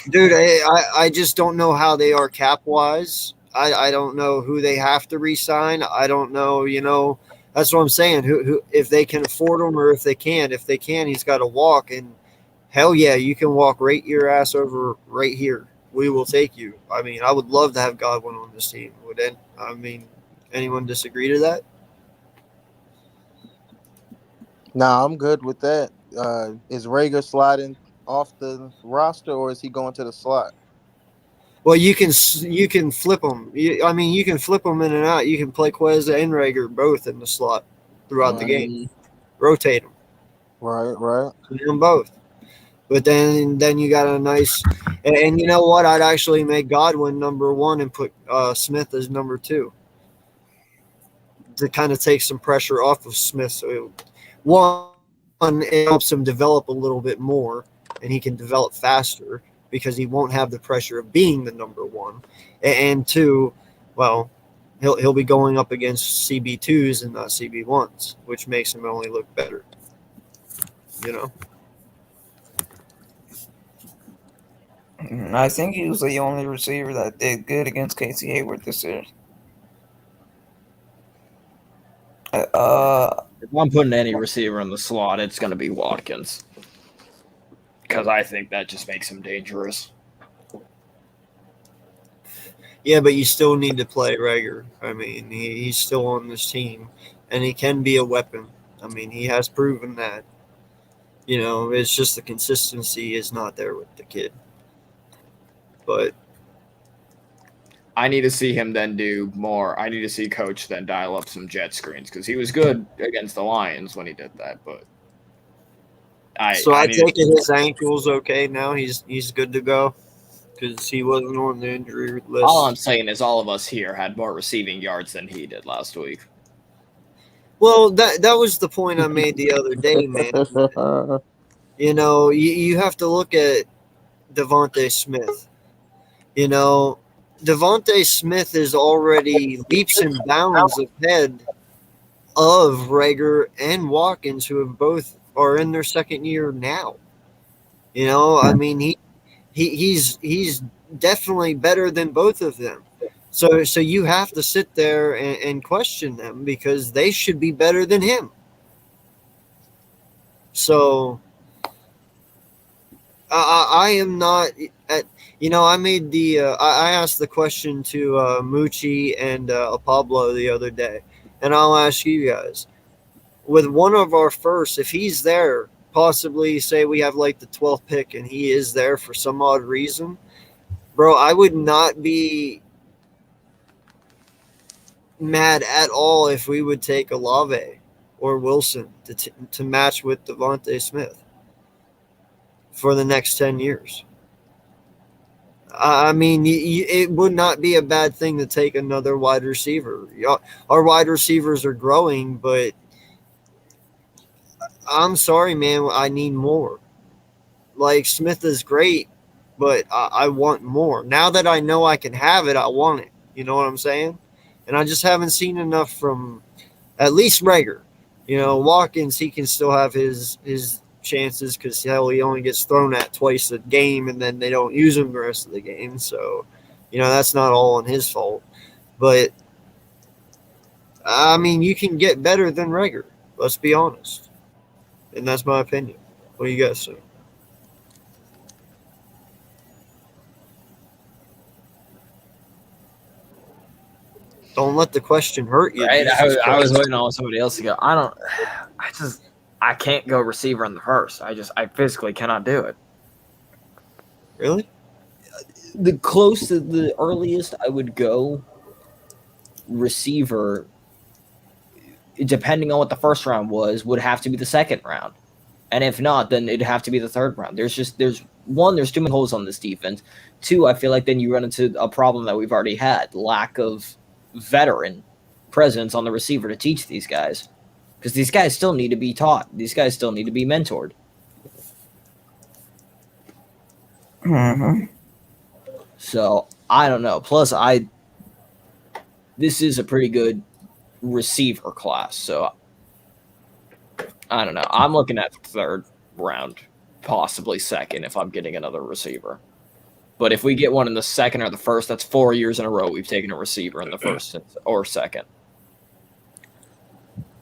Dude, I just don't know how they are cap-wise. I don't know who they have to re-sign. I don't know, that's what I'm saying. Who if they can afford him or if they can't. If they can, he's got to walk. And hell yeah, you can walk right your ass over right here. We will take you. I mean, I would love to have Godwin on this team. Anyone disagree to that? Nah, I'm good with that. Is Rager sliding off the roster or is he going to the slot? Well, you can flip them. You can flip them in and out. You can play Quez and Rager both in the slot throughout the game. Rotate them. Right. Do them both. But then you got a nice – and you know what? I'd actually make Godwin number one and put Smith as number two to kind of take some pressure off of Smith. So one, it helps him develop a little bit more, and he can develop faster because he won't have the pressure of being the number one. And two, well, he'll be going up against CB2s and not CB1s, which makes him only look better. I think he was the only receiver that did good against Casey Hayward this year. If I'm putting any receiver in the slot, it's going to be Watkins. Because I think that just makes him dangerous. Yeah, but you still need to play Rager. I mean, he's still on this team, and he can be a weapon. I mean, he has proven that. You know, it's just the consistency is not there with the kid. But I need to see him then do more. I need to see Coach then dial up some jet screens because he was good against the Lions when he did that. But I take it his ankle's okay now. He's good to go because he wasn't on the injury list. All I'm saying is all of us here had more receiving yards than he did last week. Well, that was the point I made the other day, man. You know, you have to look at Devontae Smith. You know, Devontae Smith is already leaps and bounds ahead of Rager and Watkins, who have both are in their second year now. You know, I mean, he's definitely better than both of them. So you have to sit there and question them because they should be better than him. So I am not at. You know, I made the I asked the question to Moochie and Pablo the other day, and I'll ask you guys: with one of our firsts, if he's there, possibly say we have like the 12th pick, and he is there for some odd reason, bro, I would not be mad at all if we would take Olave or Wilson to match with Devontae Smith for the next 10 years. I mean, it would not be a bad thing to take another wide receiver. Our wide receivers are growing, but I'm sorry, man, I need more. Like, Smith is great, but I want more. Now that I know I can have it, I want it. You know what I'm saying? And I just haven't seen enough from at least Rager. You know, Watkins, he can still have his chances because, hell, he only gets thrown at twice a game and then they don't use him the rest of the game. So, you know, that's not all on his fault. But, I mean, you can get better than Rager. Let's be honest. And that's my opinion. What do you guys say? Don't let the question hurt you. Right? I was waiting on somebody else to go. I can't go receiver in the first. I physically cannot do it. Really? The earliest I would go receiver, depending on what the first round was, would have to be the second round. And if not, then it'd have to be the third round. There's too many holes on this defense. Two, I feel like then you run into a problem that we've already had, lack of veteran presence on the receiver to teach these guys. Because these guys still need to be taught. These guys still need to be mentored. Mm-hmm. So, I don't know. Plus, this is a pretty good receiver class. So, I don't know. I'm looking at third round, possibly second if I'm getting another receiver. But if we get one in the second or the first, that's 4 years in a row we've taken a receiver in the first or second.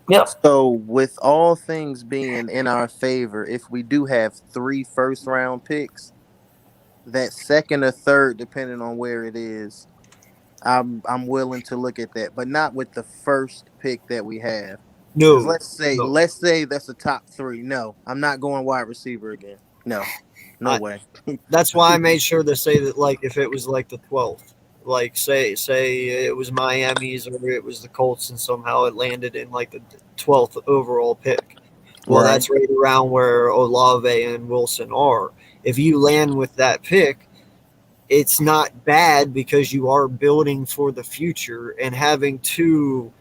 Yep. So, with all things being in our favor, if we do have 3 first-round picks, that second or third, depending on where it is, I'm willing to look at that, but not with the first pick that we have. No. Let's say that's a top 3. No, I'm not going wide receiver again. No way. That's why I made sure to say that, like, if it was like the 12th, like say it was Miami's or it was the Colts and somehow it landed in like the 12th overall pick. Well, That's right around where Olave and Wilson are. If you land with that pick, it's not bad because you are building for the future, and having 2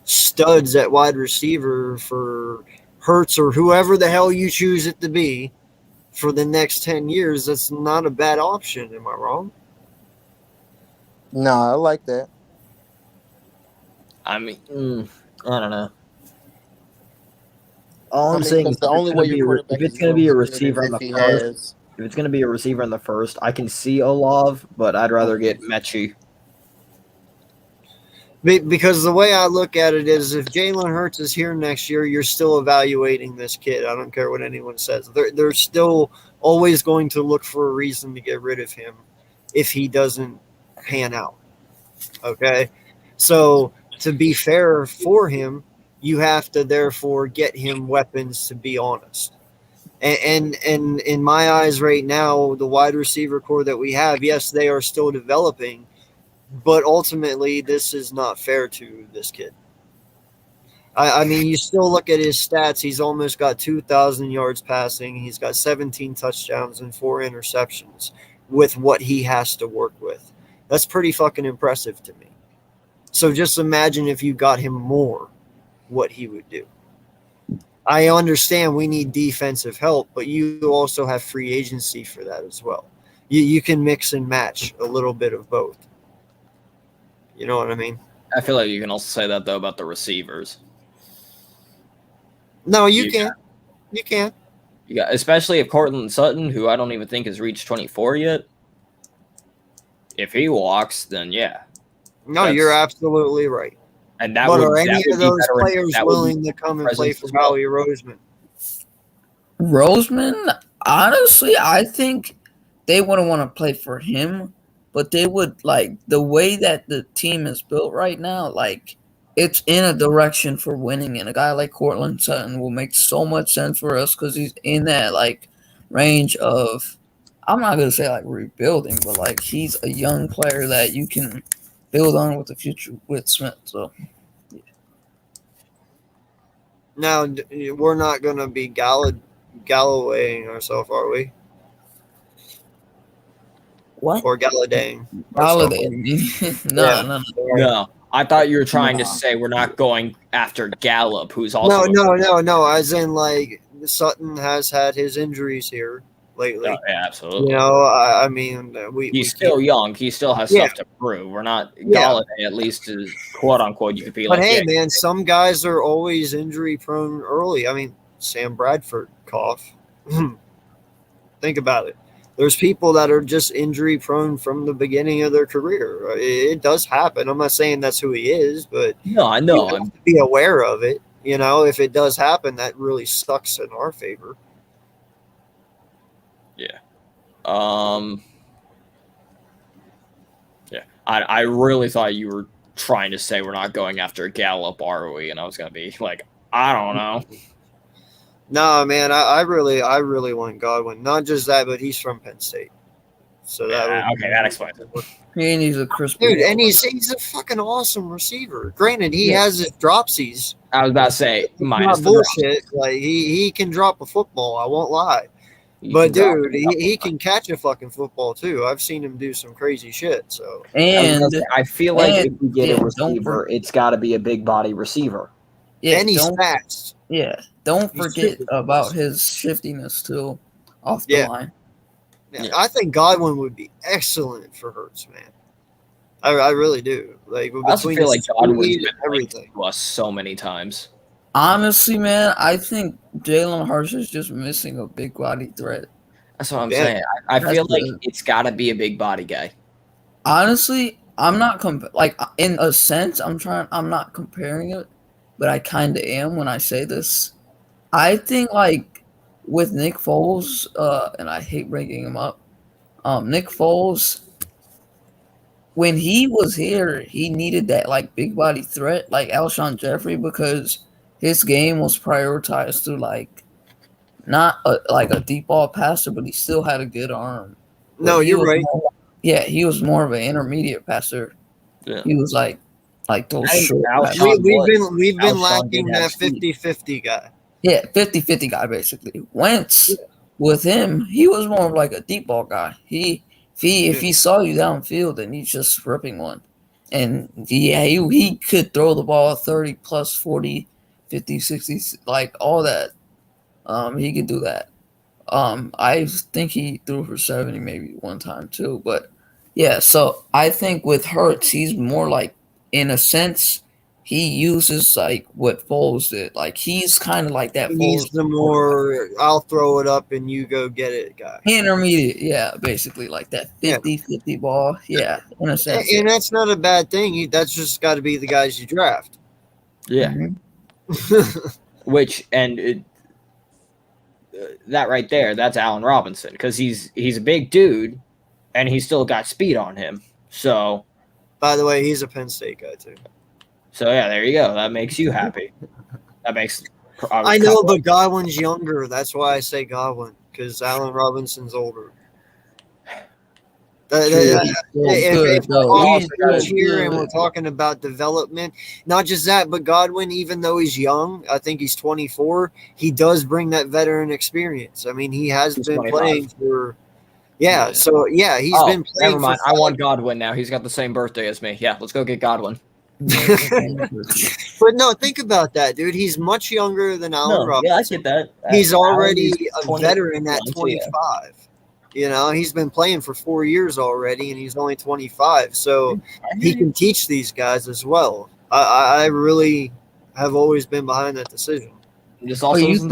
studs at wide receiver for Hurts or whoever the hell you choose it to be for the next 10 years, that's not a bad option. Am I wrong? No, I like that. I mean, I don't know. All I'm saying is the only way if it's going to be a receiver in the first, if it's going to be a receiver in the first, I can see Olave, but I'd rather get Mechie. Because the way I look at it is, if Jalen Hurts is here next year, you're still evaluating this kid. I don't care what anyone says. They're still always going to look for a reason to get rid of him if he doesn't pan out. Okay? So, to be fair for him, you have to therefore get him weapons, to be honest. And in my eyes right now, the wide receiver core that we have, yes, they are still developing, but ultimately this is not fair to this kid. I mean, you still look at his stats. He's almost got 2,000 yards passing. He's got 17 touchdowns and 4 interceptions with what he has to work with. That's pretty fucking impressive to me. So just imagine if you got him more, what he would do. I understand we need defensive help, but you also have free agency for that as well. You can mix and match a little bit of both. You know what I mean? I feel like you can also say that, though, about the receivers. No, you can. You can. You got, especially if Cortland Sutton, who I don't even think has reached 24 yet, if he walks, then yeah. No, you're absolutely right. And that but would, are any of those players willing to come and play for Howie Roseman? Roseman, honestly, I think they wouldn't want to play for him, but they would, like, the way that the team is built right now, like, it's in a direction for winning, and a guy like Cortland Sutton will make so much sense for us because he's in that, like, range of, I'm not going to say, like, rebuilding, but, like, he's a young player that you can build on with the future with Smith. So, yeah. Now, we're not going to be Gallowaying ourselves, are we? What? Or Galladaying. Galladaying. No. I thought you were trying to say we're not going after Gallup, who's also... No. As in, like, Sutton has had his injuries here lately. Oh, yeah, absolutely. You know, I mean, he's still young. He still has stuff to prove. We're not Galladay, at least, is quote unquote. You could be but like, hey, man, some guys are always injury prone early. I mean, Sam Bradford cough. Think about it. There's people that are just injury prone from the beginning of their career. It does happen. I'm not saying that's who he is, but no, I know. You have to be aware of it. You know, if it does happen, that really sucks in our favor. Yeah. Yeah. I really thought you were trying to say we're not going after Gallup, are we? And I was gonna be like, I don't know. No, man, I really want Godwin. Not just that, but he's from Penn State. So that explains it. And he's a crisp dude, and he's a fucking awesome receiver. Granted, he has his dropsies. I was about to say, minus the bullshit. Like he can drop a football. I won't lie. But dude, he can catch a fucking football too. I've seen him do some crazy shit. So, and I feel like if we get a receiver, it's got to be a big body receiver. Yeah, and he's fast. Yeah, don't forget about his shiftiness too, off the line. Yeah, I think Godwin would be excellent for Hurts, man. I really do. Like, I also feel like Godwin's been everything to us so many times. Honestly, man, I think Jalen Hurts is just missing a big body threat. That's what I'm saying. I feel like it's got to be a big body guy. Honestly, I'm not like in a sense. I'm not comparing it, but I kind of am when I say this. I think like with Nick Foles, and I hate breaking him up. Nick Foles, when he was here, he needed that like big body threat, like Alshon Jeffrey, because his game was prioritized to like not like a deep ball passer, but he still had a good arm. No, you're right. He was more of an intermediate passer. Yeah. He was like those short. We've been lacking that 50-50 guy. Yeah, 50-50 guy basically. Wentz with him, he was more of like a deep ball guy. If he saw you downfield and he's just ripping one. And he could throw the ball 30 plus 40, 50, 60, like all that. He could do that. I think he threw for 70 maybe one time too. But yeah, so I think with Hurts, he's more like, in a sense, he uses like what Foles did. Like he's kind of like that. He's Foles the more I'll throw it up and you go get it guy. intermediate, yeah, basically like that 50-50 ball, yeah, in a sense. And that's not a bad thing. That's just got to be the guys you draft. Yeah. Which that right there, that's Allen Robinson, because he's a big dude, and he's still got speed on him. So, by the way, he's a Penn State guy too. So yeah, there you go. That makes you happy. That makes. I know, but Godwin's younger. That's why I say Godwin, because Allen Robinson's older. If we're talking about development, not just that, but Godwin, even though he's young, I think he's 24, he does bring that veteran experience. I mean, he has been 25. Playing for he's been playing. Never mind. I want Godwin now. He's got the same birthday as me. Yeah, let's go get Godwin. But no, think about that, dude. He's much younger than Allen Robinson. Yeah, I get that. He's already a veteran at 25. Yeah. You know, he's been playing for 4 years already, and he's only 25. So he can teach these guys as well. I really have always been behind that decision. You think he's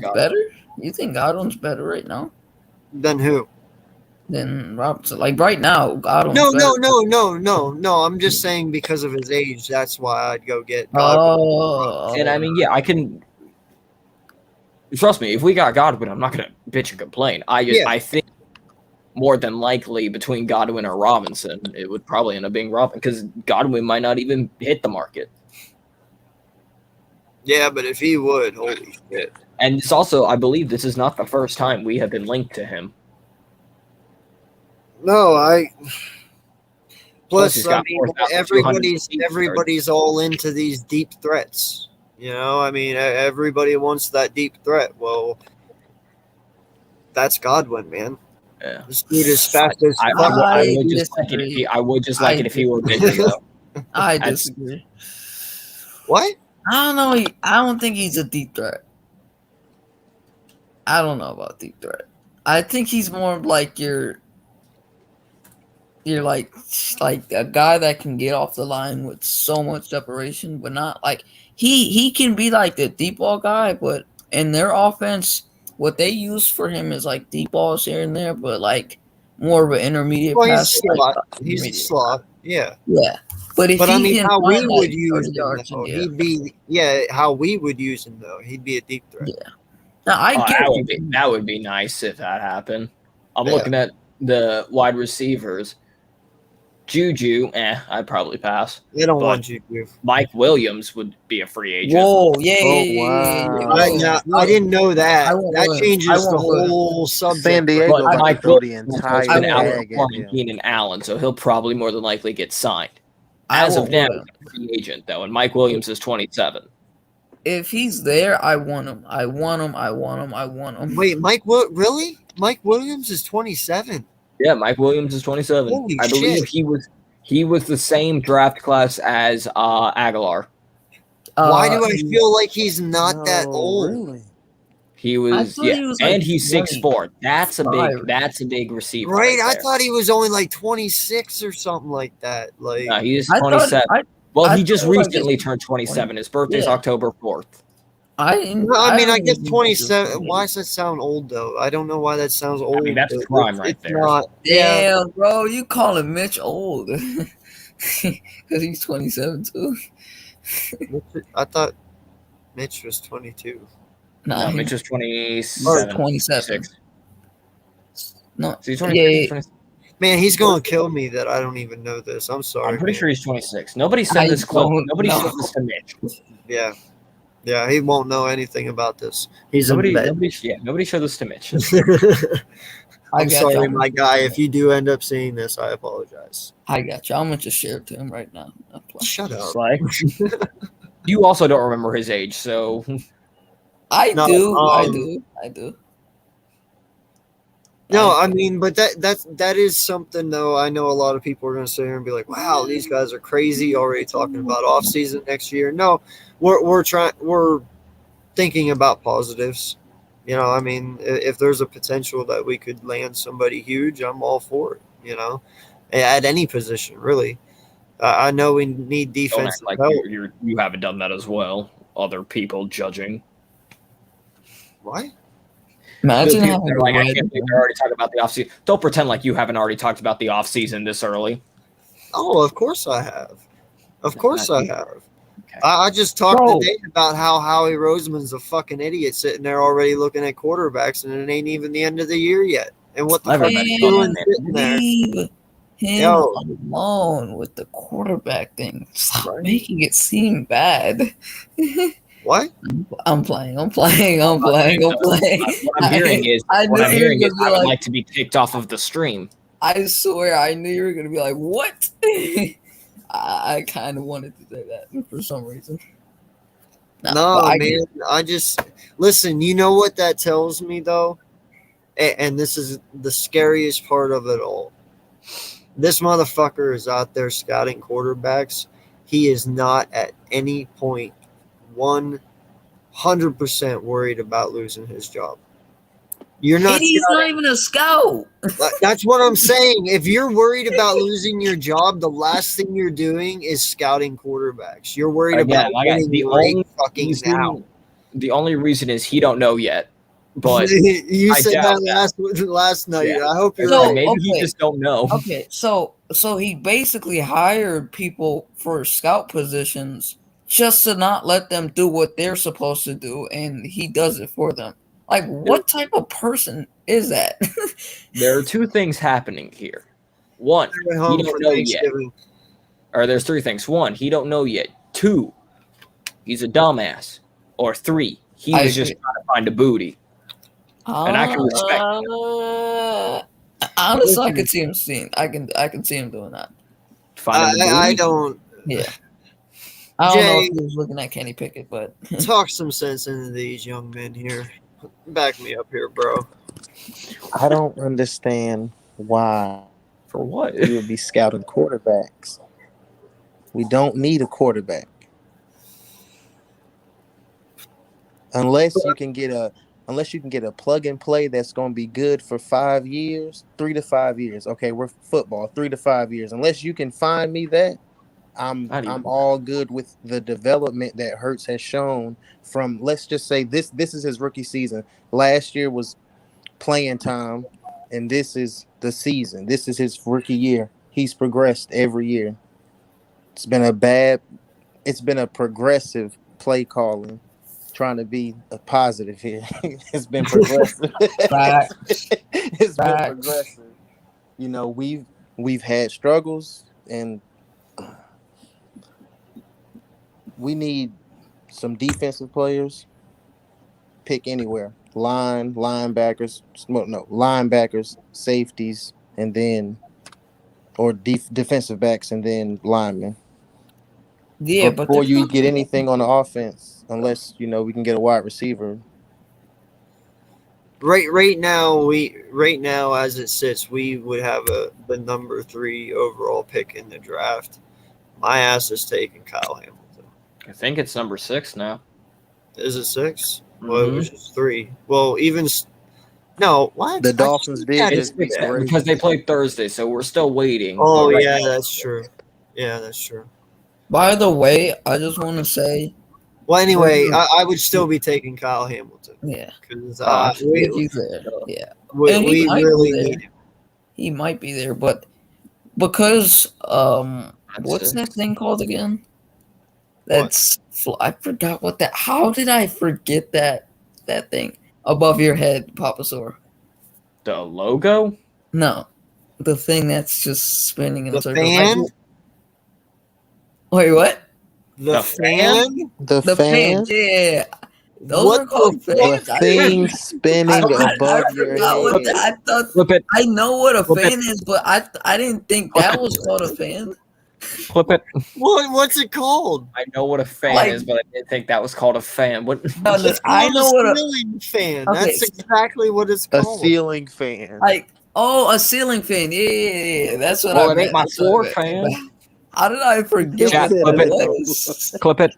better? You think Godwin's better right now? Than who? Than Robinson. Like right now, Godwin's No. I'm just saying because of his age, that's why I'd go get Godwin. And I mean, yeah, I can trust me, if we got Godwin, I'm not gonna bitch and complain. I think more than likely between Godwin or Robinson, it would probably end up being Robinson, because Godwin might not even hit the market. Yeah, but if he would, holy shit. And it's also, I believe this is not the first time we have been linked to him. No, Plus, I mean, everybody's all into these deep threats. You know, I mean, everybody wants that deep threat. Well, that's Godwin, man. Yeah. This dude is fast as fuck. I would just like it if he were bigger, though. I disagree. What? I don't know. I don't think he's a deep threat. I don't know about deep threat. I think he's more like you're like a guy that can get off the line with so much separation, but not like he can be like the deep ball guy, but in their offense, what they use for him is like deep balls here and there, but like more of an intermediate pass. He's a slot. Yeah. Yeah. But I mean, how we would use him, though, how we would use him, though, he'd be a deep threat. Yeah. Now, that would be nice if that happened. I'm looking at the wide receivers. Juju, I'd probably pass. They don't want Juju. Mike Williams would be a free agent. Whoa, I didn't know that. That changes the whole subject. San Diego Mike Williams has been out of quarantine in Allen, so he'll probably more than likely get signed. As of now, he's a free agent, though, and Mike Williams is 27. If he's there, I want him. I want him. Wait, really? Mike Williams is 27? Yeah, Mike Williams is 27. Holy I believe shit. he was the same draft class as Aguilar. Why do I feel like he's not that old? Really? He was, and he's 6'4". That's a big receiver. Right? I thought he was only like 26 or something like that. Like, no, he is 27. He just recently turned 27. His birthday's October 4th. I guess 27. Why does that sound old, though? I don't know why that sounds old. I mean, that's prime right there. Damn, bro, you calling Mitch old because he's 27 too. I thought Mitch was 22. No, Mitch was 27. 27. No, so he's 26. Man, he's going to kill me that I don't even know this. I'm sorry. I'm pretty sure he's 26. Nobody said this close. Nobody said this to Mitch. Yeah. Yeah, he won't know anything about this. Nobody showed this to Mitch. I'm sorry, my guy. If you do end up seeing this, I apologize. I got you. I'm going to share it to him right now. Shut up. You also don't remember his age, so... I do. No, I mean, but that is something, though. I know a lot of people are going to sit here and be like, wow, these guys are crazy, already talking about offseason next year. No, we're thinking about positives. You know, I mean, if there's a potential that we could land somebody huge, I'm all for it, you know, at any position, really. I know we need Don't act defensive like help. you haven't done that as well. Other people judging. What? Imagine People having that are the like, I red can't believe one. they're already talking about the offseason. Don't pretend like you haven't already talked about the offseason this early. Oh, of course I have. Of course I have. Okay. I just talked Bro. today about how Howie Roseman's a fucking idiot sitting there already looking at quarterbacks, and it ain't even the end of the year yet. And what the fuck Everybody you knows doing that. sitting there? Leave him Yo. alone with the quarterback thing. Stop Right. making it seem bad. What? I'm playing. What What I'm hearing is I would like to be kicked off of the stream. I swear, I knew you were gonna be like, "What?" I kind of wanted to say that for some reason. No, man. I just listen. You know what that tells me, though, and this is the scariest part of it all. This motherfucker is out there scouting quarterbacks. He is not at any point 100% worried about losing his job. You're not. He's not even a scout. That's what I'm saying. If you're worried about losing your job, the last thing you're doing is scouting quarterbacks. You're worried about winning now. The only reason is he don't know yet. But you said that last night. Yeah. I hope you're right. Maybe he just don't know. Okay, so he basically hired people for scout positions just to not let them do what they're supposed to do, and he does it for them. Like, what type of person is that? There are two things happening here. One, he don't know yet. Or there's three things. One, he don't know yet. Two, he's a dumbass. Or three, he was just trying to find a booty. And I can respect that. Honestly, I can see him see him doing that. I don't. Yeah. I don't know if he was looking at Kenny Pickett, but talk some sense into these young men here. Back me up here, bro. I don't understand why. For what? We would be scouting quarterbacks. We don't need a quarterback. Unless you can get a plug and play that's going to be good for 5 years, 3 to 5 years. Okay, we're football, 3 to 5 years. Unless you can find me that, I'm all good with the development that Hurts has shown from, let's just say this is his rookie season. Last year was playing time, and this is the season. This is his rookie year. He's progressed every year. It's been a progressive play calling. Trying to be a positive here. It's been progressive. It's been progressive. You know, we've had struggles, and we need some defensive players. Pick anywhere. Linebackers, safeties, and then defensive backs, and then linemen. Yeah, before you get anything on the offense, unless we can get a wide receiver. Right now, as it sits, we would have the number 3 overall pick in the draft. My ass is taking Kyle Hamilton. I think it's number 6 now. Is it 6? Mm-hmm. Well, it was just 3. Well, no, what? The Dolphins did because they played Thursday, so we're still waiting. Oh, yeah, that's true. Yeah, that's true. By the way, I just want to say. Well, anyway, I would still be taking Kyle Hamilton. Yeah, because he's there. Yeah, we really need him. He might be there, but because what's that thing called again? That's I forgot what that. How did I forget that thing above your head, Papa Sor? The logo? No, the thing that's just spinning in a circle. Fan? Wait, what? The fan? The fan? Yeah. Those are called fans. The thing spinning above your head. I know what a fan is, but I didn't think that was called a fan. Flip it. What's it called? I know what a fan is, but I didn't think that was called a fan. What? No, I know what a ceiling fan. Okay. That's exactly what it's called. A ceiling fan. A ceiling fan. Yeah. That's what I meant. Well, it ain't my floor fan. How did I forget what it was? Clip it.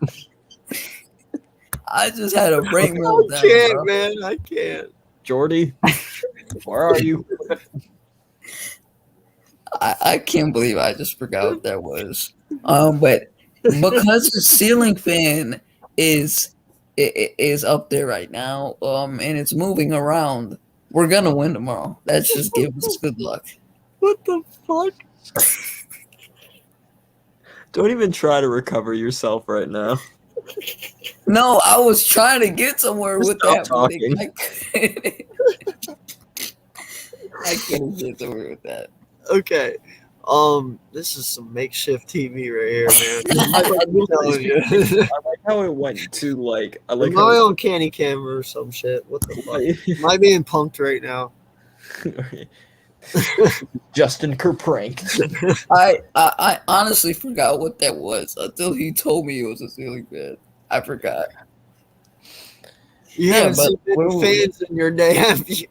I just had a brain meltdown. I can't, man. I can't. Jordy, where are you? I can't believe I just forgot what that was. But because the ceiling fan is up there right now, and it's moving around, we're gonna win tomorrow. That's just give us good luck. What the fuck? Don't even try to recover yourself right now. No, I was trying to get somewhere with Stop that. talking. I couldn't get somewhere with that. Okay. This is some makeshift TV right here, man. I'm telling you. I like how it went to like. I like Am how I it- on Candy Camera or some shit? What the fuck? Am I being punked right now? Justin Kerprank. I honestly forgot what that was until he told me it was a ceiling fan. I forgot. You Yeah, haven't but seen where many were we? fans in your day, have you?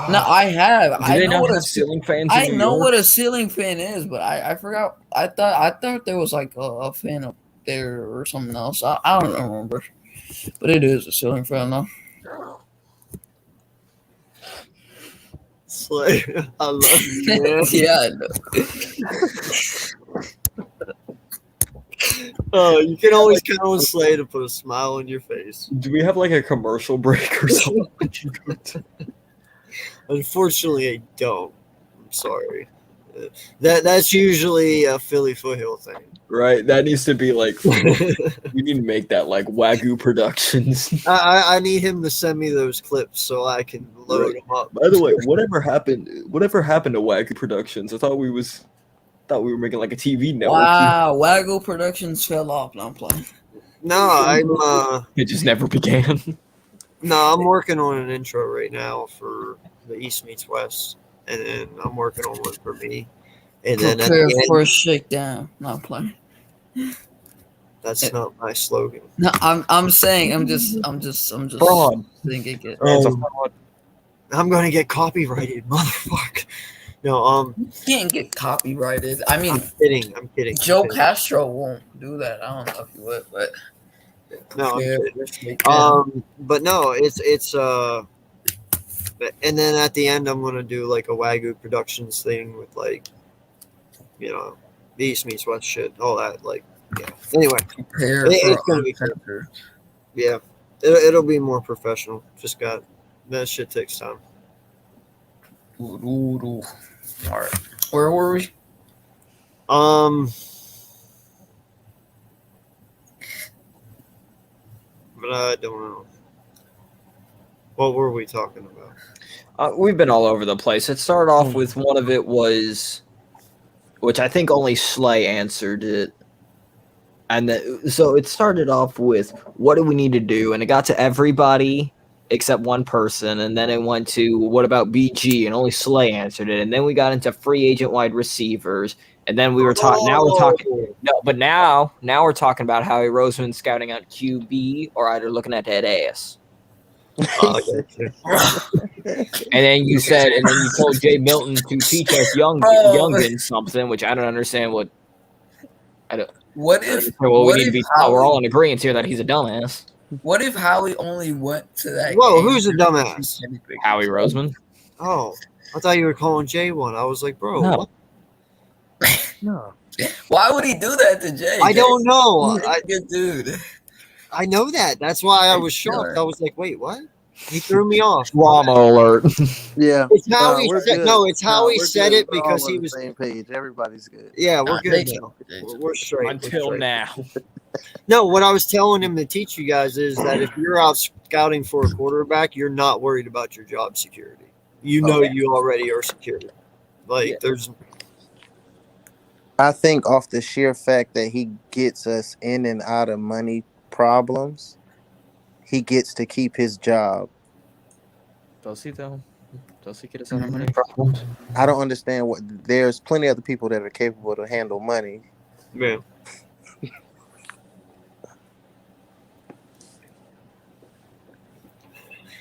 No, I have. Do I they know not what have ceiling fans I in New know York? what a ceiling fan is, but I forgot. I thought there was like a fan up there or something else. I don't remember, but it is a ceiling fan though. Slay. I love you, man. Yeah, I know. Oh, you can always count on Slay to put a smile on your face. Do we have like a commercial break or something? Unfortunately, I don't. I'm sorry. That's usually a Philly Foothill thing. Right, that needs to be like. We need to make that like Wagyu Productions. I need him to send me those clips so I can load them up. By the way, whatever happened to Wagyu Productions? I thought we were making like a TV network. Wow, Waggle Productions fell off. No, I'm playing. No, It just never began. I'm working on an intro right now for the East Meets West, and then I'm working on one for me. And then at Prepare the for a end, shakedown. No, I'm playing. that's not my slogan. No, I'm saying I'm just Fraud. thinking it. It's a fraud. I'm gonna get copyrighted, motherfucker. No, You can't get copyrighted. I mean, I'm kidding. Joe I'm kidding. Castro won't do that. I don't know if he would, but No, I'm prepare kidding. for a shakedown. But no, it's and then at the end I'm gonna do like a Wagyu Productions thing with like, the East Meets West shit, all that, like, yeah. Anyway, Prepare it's for gonna be cool. Chapter. Yeah, it'll be more professional. Just got that shit takes time. All right, where were we? But I don't know. What were we talking about? We've been all over the place. It started off with one of it was, which I think only Slay answered it. And so it started off with, what do we need to do? And it got to everybody except one person. And then it went to, what about BG? And only Slay answered it. And then we got into free agent wide receivers. And then we were talking, now we're talking, no, but now we're talking about Howie Roseman scouting out QB or either looking at that ass. And then you said, and then you told Jay Milton to teach us youngins something, which I don't understand what. I don't. What if? Well, we what need to if be. Howie, We're all in agreement here that he's a dumbass. What if Howie only went to that? Whoa, game who's a to dumbass? teach anything? Howie Roseman. Oh, I thought you were calling Jay one. I was like, bro, No. what? No. Why would he do that to Jay? I don't know. He's a good dude. I know that. That's why I was shocked. I was like, wait, what? He threw me off. Drama alert. Yeah. It's how he we're said. good. No, it's how he we're said good. it We're because all on he the was. same page. Everybody's good. Yeah, we're good Jay's now. okay. We're straight. We're Until straight. now. No, what I was telling him to teach you guys is that if you're out scouting for a quarterback, you're not worried about your job security. You know you already are secure. Like there's. I think off the sheer fact that he gets us in and out of money problems, he gets to keep his job. Does he though? Does he get us out of money problems? I don't understand what. There's plenty of other people that are capable to handle money. Yeah.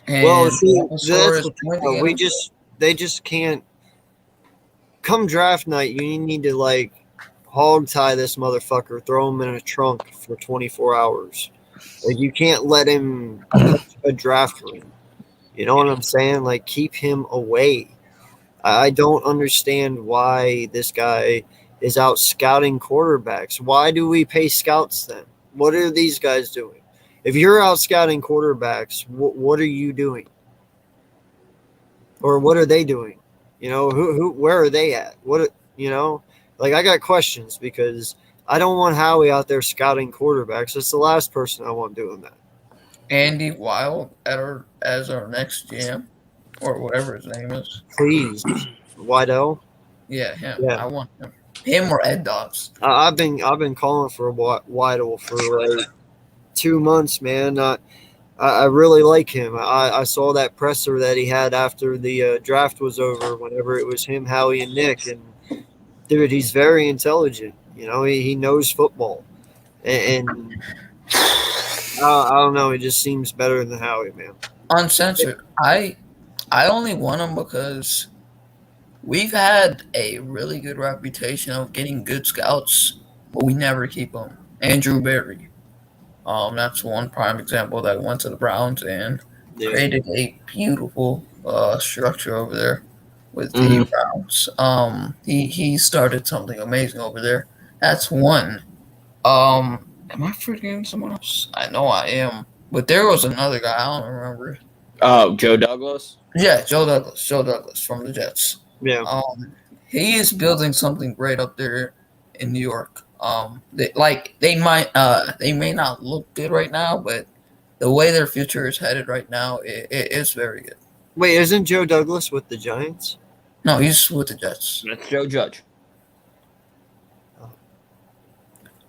And Well, see, Brontosaurus that's the went thing, though. again. They just can't. Come draft night, you need to like hog tie this motherfucker, throw him in a trunk for 24 hours. Like you can't let him touch a draft room. You know what I'm saying? Like keep him away. I don't understand why this guy is out scouting quarterbacks. Why do we pay scouts then? What are these guys doing? If you're out scouting quarterbacks, what are you doing? Or what are they doing? You know, where are they at? Like I got questions because I don't want Howie out there scouting quarterbacks. That's the last person I want doing that. Andy Wild as our next GM or whatever his name is. Please, Wydell. Yeah, him. Yeah. I want him. Him or Ed Dobbs. I've been calling for Wydell for like 2 months, man. I really like him. I saw that presser that he had after the draft was over. Whenever it was him, Howie, and Nick, and dude, he's very intelligent. You know, he knows football, and I don't know. He just seems better than Howie, man. Uncensored. I only want him because we've had a really good reputation of getting good scouts, but we never keep them. Andrew Berry. That's one prime example that went to the Browns and created a beautiful structure over there with the Browns. He started something amazing over there. That's one. Am I forgetting someone else? I know I am. But there was another guy, I don't remember. Oh, Joe Douglas? Yeah, Joe Douglas from the Jets. Yeah. He is building something great up there in New York. They may not look good right now, but the way their future is headed right now, it is very good. Wait, isn't Joe Douglas with the Giants? No, he's with the Jets. That's Joe Judge.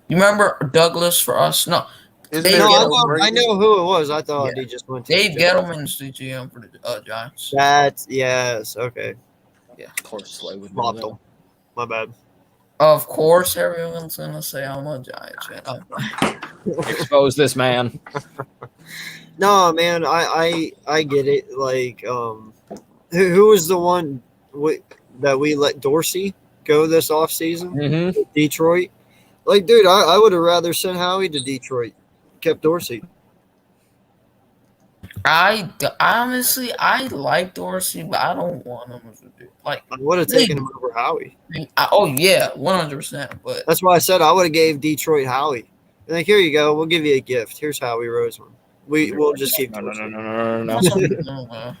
You remember Douglas for us? No. I know who it was. I thought he just went to Dave Gettleman's the GM for the Giants. Yes. Okay. Yeah. Of course, Slay would know Flopped that. him. My bad. Of course, everyone's gonna say I'm a Giants fan. Expose this man. No, man, I get it. Like, who was the one that we let Dorsey go this offseason? Mm-hmm. Detroit. Like, dude, I would have rather sent Howie to Detroit. Kept Dorsey. Honestly, I like Dorsey, but I don't want him to do like. I would have taken him over Howie. 100%. But that's why I said I would have gave Detroit Howie. And like, here you go. We'll give you a gift. Here's Howie Roseman. We'll just keep Dorsey. No.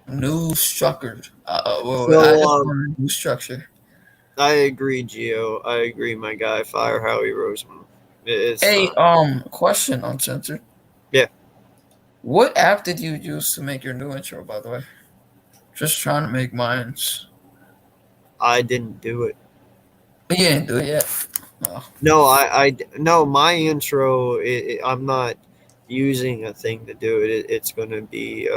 New structure. New structure. I agree, Gio. I agree, my guy. Fire Howie Roseman. Question uncensored. Yeah. What app did you use to make your new intro, by the way? Just trying to make mines. I didn't do it. You didn't do it yet. Oh. No, my intro, I'm not using a thing to do it. It's going to be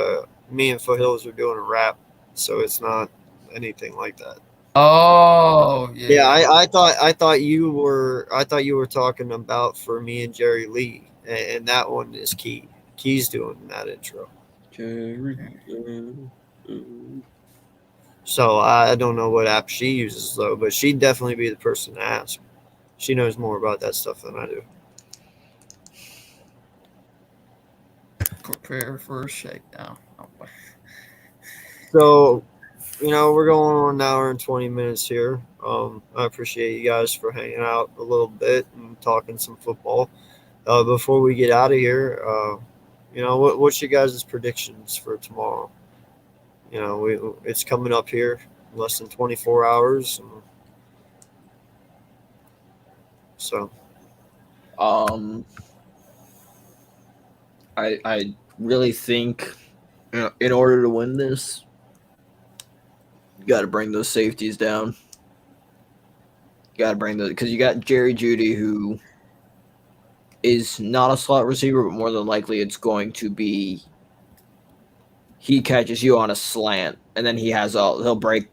me and Foothills are doing a rap, so it's not anything like that. Oh yeah. Yeah, I thought you were talking about for me and Jerry Lee, and that one is Key. Key's doing that intro. So I don't know what app she uses though, but she'd definitely be the person to ask. She knows more about that stuff than I do. Prepare for a shakedown. So, we're going on an hour and 20 minutes here. I appreciate you guys for hanging out a little bit and talking some football. Before we get out of here, what's your guys' predictions for tomorrow? It's coming up here in less than 24 hours. So, I really think, in order to win this, you got to bring those safeties down. You got to bring those, because you got Jerry Jeudy, who is not a slot receiver, but more than likely it's going to be he catches you on a slant, and then he'll break,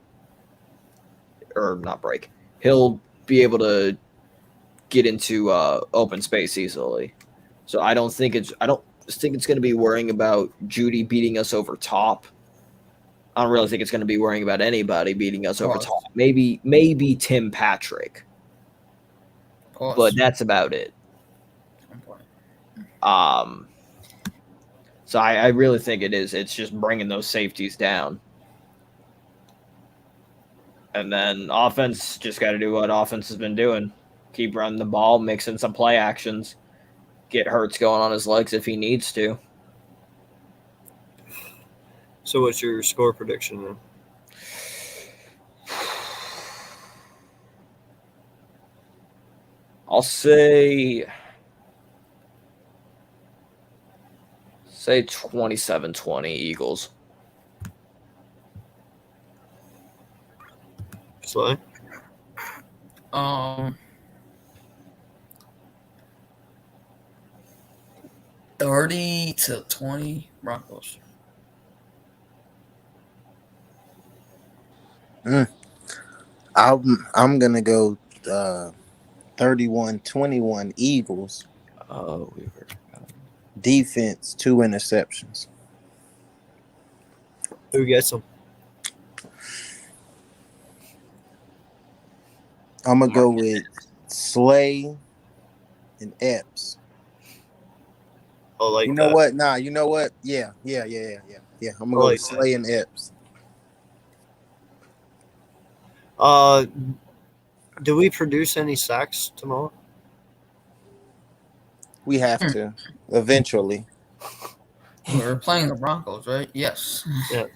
or not break. He'll be able to get into open space easily. So I don't think it's going to be worrying about Jeudy beating us over top. I don't really think it's going to be worrying about anybody beating us over top. Maybe Tim Patrick, but that's about it. So I really think it is. It's just bringing those safeties down. And then offense just got to do what offense has been doing. Keep running the ball, mix in some play actions, get Hurts going on his legs if he needs to. So what's your score prediction then? I'll say 27-20 Eagles. Sly? 30-20 Broncos. I'm gonna go 31-21 Eagles. Oh, we were. Defense, 2 interceptions. Who gets them? I'm gonna go with Slay and Epps. Oh, like You know that. what? Nah, you know what? Yeah. I'm gonna go with Slay and Epps. Do we produce any sacks tomorrow? We have to eventually. We're playing the Broncos, right? Yes. Yeah.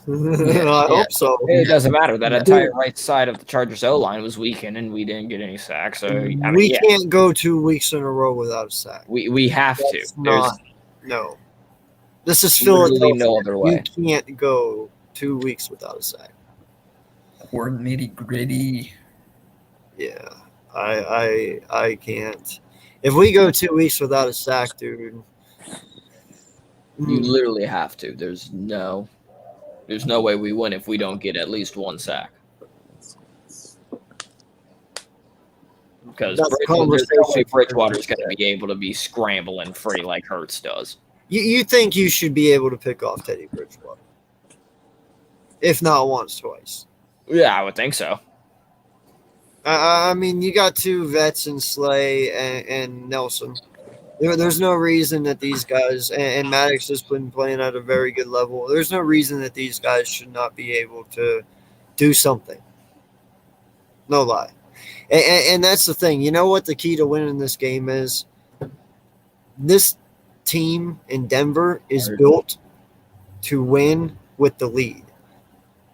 I hope so. It doesn't matter. That Yeah. entire right side of the Chargers O-line was weakened, and we didn't get any sacks. So We can't go 2 weeks in a row without a sack. we have to. That's not. No. This is Literally Philadelphia. no other way. You can't go 2 weeks without a sack. We're nitty gritty. Yeah. I can't. If we go 2 weeks without a sack, dude. You literally have to. There's no way we win if we don't get at least one sack. Because Bridgewater's going to be able to be scrambling free like Hurts does. You think you should be able to pick off Teddy Bridgewater? If not once, twice. Yeah, I would think so. I mean, you got 2 vets in Slay and Nelson. There's no reason that these guys, and Maddox has been playing at a very good level. There's no reason that these guys should not be able to do something. No lie. And that's the thing. You know what the key to winning this game is? This team in Denver is built to win with the lead.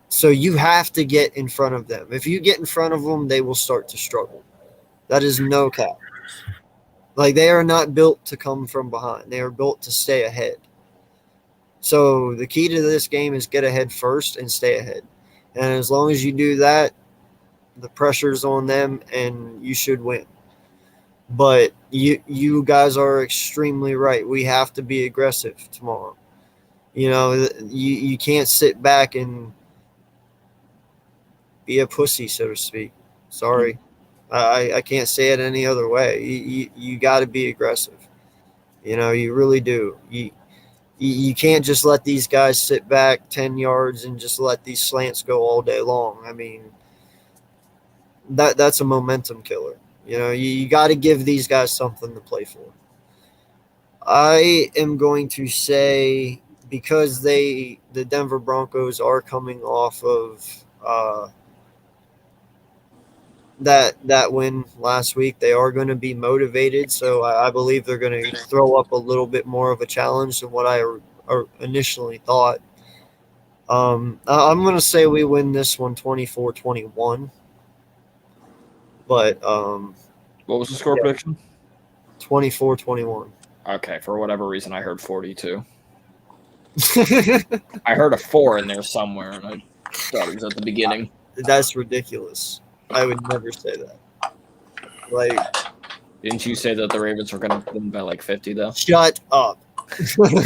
So you have to get in front of them. If you get in front of them, they will start to struggle. That is no cap. Like, they are not built to come from behind. They are built to stay ahead. So the key to this game is get ahead first and stay ahead. And as long as you do that, the pressure's on them and you should win. But you guys are extremely right. We have to be aggressive tomorrow. You know, you can't sit back and be a pussy, so to speak. Sorry. I can't say it any other way. You got to be aggressive. You know, you really do. You can't just let these guys sit back 10 yards and just let these slants go all day long. I mean, that's a momentum killer. You know, you got to give these guys something to play for. I am going to say, because the Denver Broncos are coming off of that win last week, they are going to be motivated. So I believe they're going to throw up a little bit more of a challenge than what I initially thought. I'm going to say we win this one 24-21. But what was the score prediction? 24-21. Okay, for whatever reason, I heard 42. I heard a 4 in there somewhere, and I thought it was at the beginning. That's ridiculous. I would never say that. Like, didn't you say that the Ravens were going to win by like 50, though? Shut up. That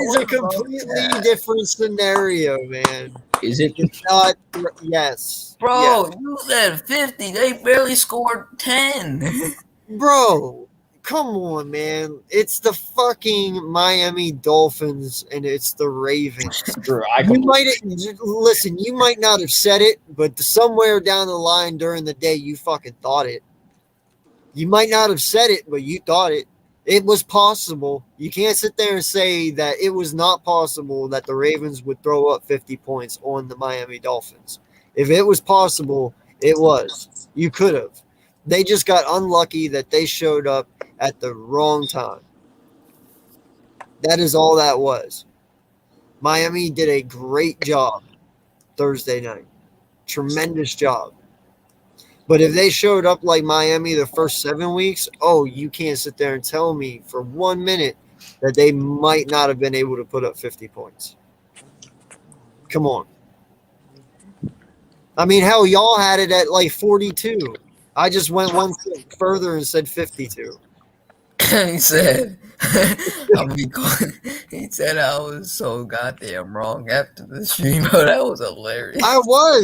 is a completely different scenario, man. Is it? It's not. Yes. Bro, Yes. you said 50. They barely scored 10. Bro, come on, man. It's the fucking Miami Dolphins and it's the Ravens. True. You might not have said it, but somewhere down the line during the day, you fucking thought it. You might not have said it, but you thought it. It was possible. You can't sit there and say that it was not possible that the Ravens would throw up 50 points on the Miami Dolphins. If it was possible, it was. You could have. They just got unlucky that they showed up at the wrong time. That is all that was. Miami did a great job Thursday night. Tremendous job. But if they showed up like Miami the first 7 weeks, you can't sit there and tell me for 1 minute that they might not have been able to put up 50 points. Come on. I mean, hell, y'all had it at like 42. I just went one step further and said 52. He said, he said I was so goddamn wrong after the stream. That was hilarious.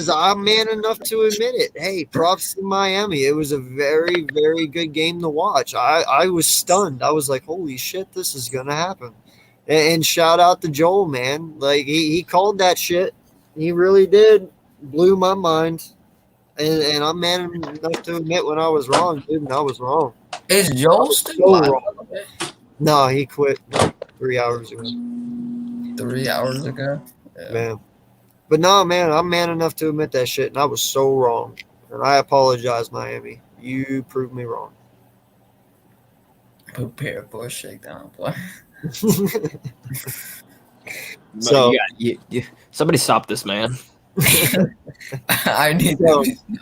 I'm man enough to admit it. Hey, props to Miami. It was a very, very good game to watch. I was stunned. I was like, holy shit, this is going to happen. And shout out to Joel, man. Like, he called that shit. He really did. Blew my mind. And I'm man enough to admit when I was wrong, dude, and I was wrong. Is Joel still wrong? No, he quit 3 hours ago. 3 hours ago? Yeah. Man. But no, man, I'm man enough to admit that shit, and I was so wrong. And I apologize, Miami. You proved me wrong. Prepare for a shakedown play. So somebody stop this man. I need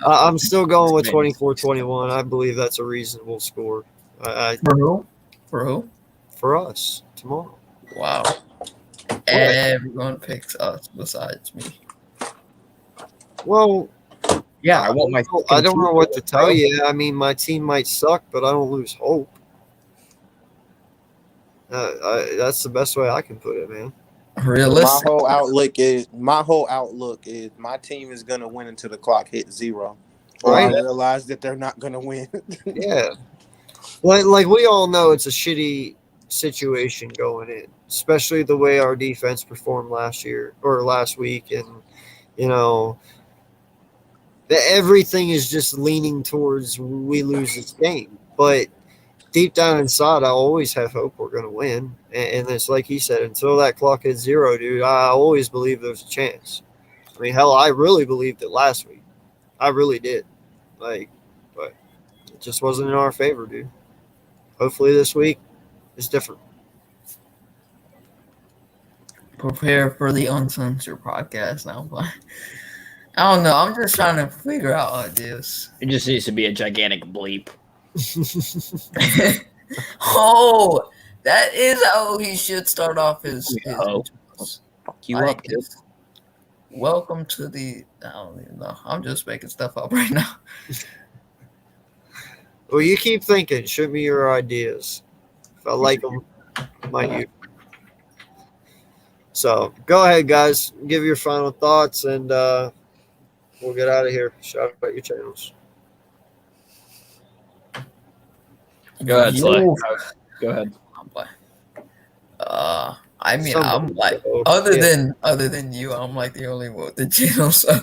I'm still going with 24-21. I believe that's a reasonable score. For who? For who? For us tomorrow. Wow. Everyone picks us besides me. Well, yeah, I want my. I don't know what to tell you. I mean, my team might suck, but I don't lose hope. That's the best way I can put it, man. Realistic. My whole outlook is my team is gonna win until the clock hits 0. Or Right. I realize that they're not gonna win. Yeah. Like we all know, it's a shitty situation going in, especially the way our defense performed last week, and everything is just leaning towards we lose this game. But deep down inside, I always have hope we're going to win. And it's like he said, until that clock hits 0, dude, I always believe there's a chance. I mean, hell, I really believed it last week. I really did. But it just wasn't in our favor, dude. Hopefully this week is different. Prepare for the Uncensored podcast now. But I don't know. I'm just trying to figure out ideas. It just needs to be a gigantic bleep. Oh, that is how he should start off his fuck you up, dude. Welcome to the. I don't even know. I'm just making stuff up right now. Well, you keep thinking. Shoot me your ideas. If I like them, I might use them. So go ahead, guys. Give your final thoughts, and we'll get out of here. Shout out your channels. Go ahead, Slay. Go ahead. I mean, I'm like, other than you, I'm like the only one with the channel. So,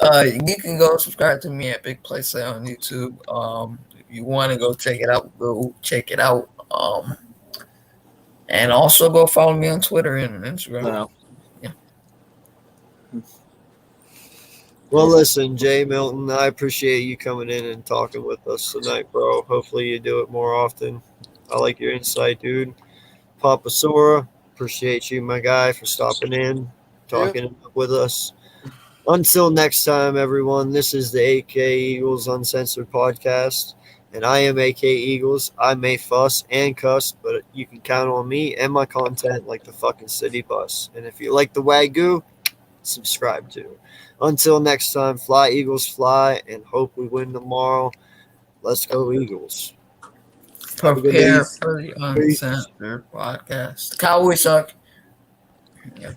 you can go subscribe to me at Big Play Slay on YouTube. If you want to go check it out, go check it out. And also go follow me on Twitter and Instagram. No. Yeah. Well, listen, Jay Milton, I appreciate you coming in and talking with us tonight, bro. Hopefully you do it more often. I like your insight, dude. Papa Sora, appreciate you, my guy, for stopping in, talking with us. Until next time, everyone, this is the AK Eagles Uncensored podcast, and I am AK Eagles. I may fuss and cuss, but you can count on me and my content like the fucking city bus. And if you like the Wagyu, subscribe to. Until next time, fly Eagles fly, and hope we win tomorrow. Let's go Eagles. Prepare for the Uncensored podcast. Cowboys suck. Yeah.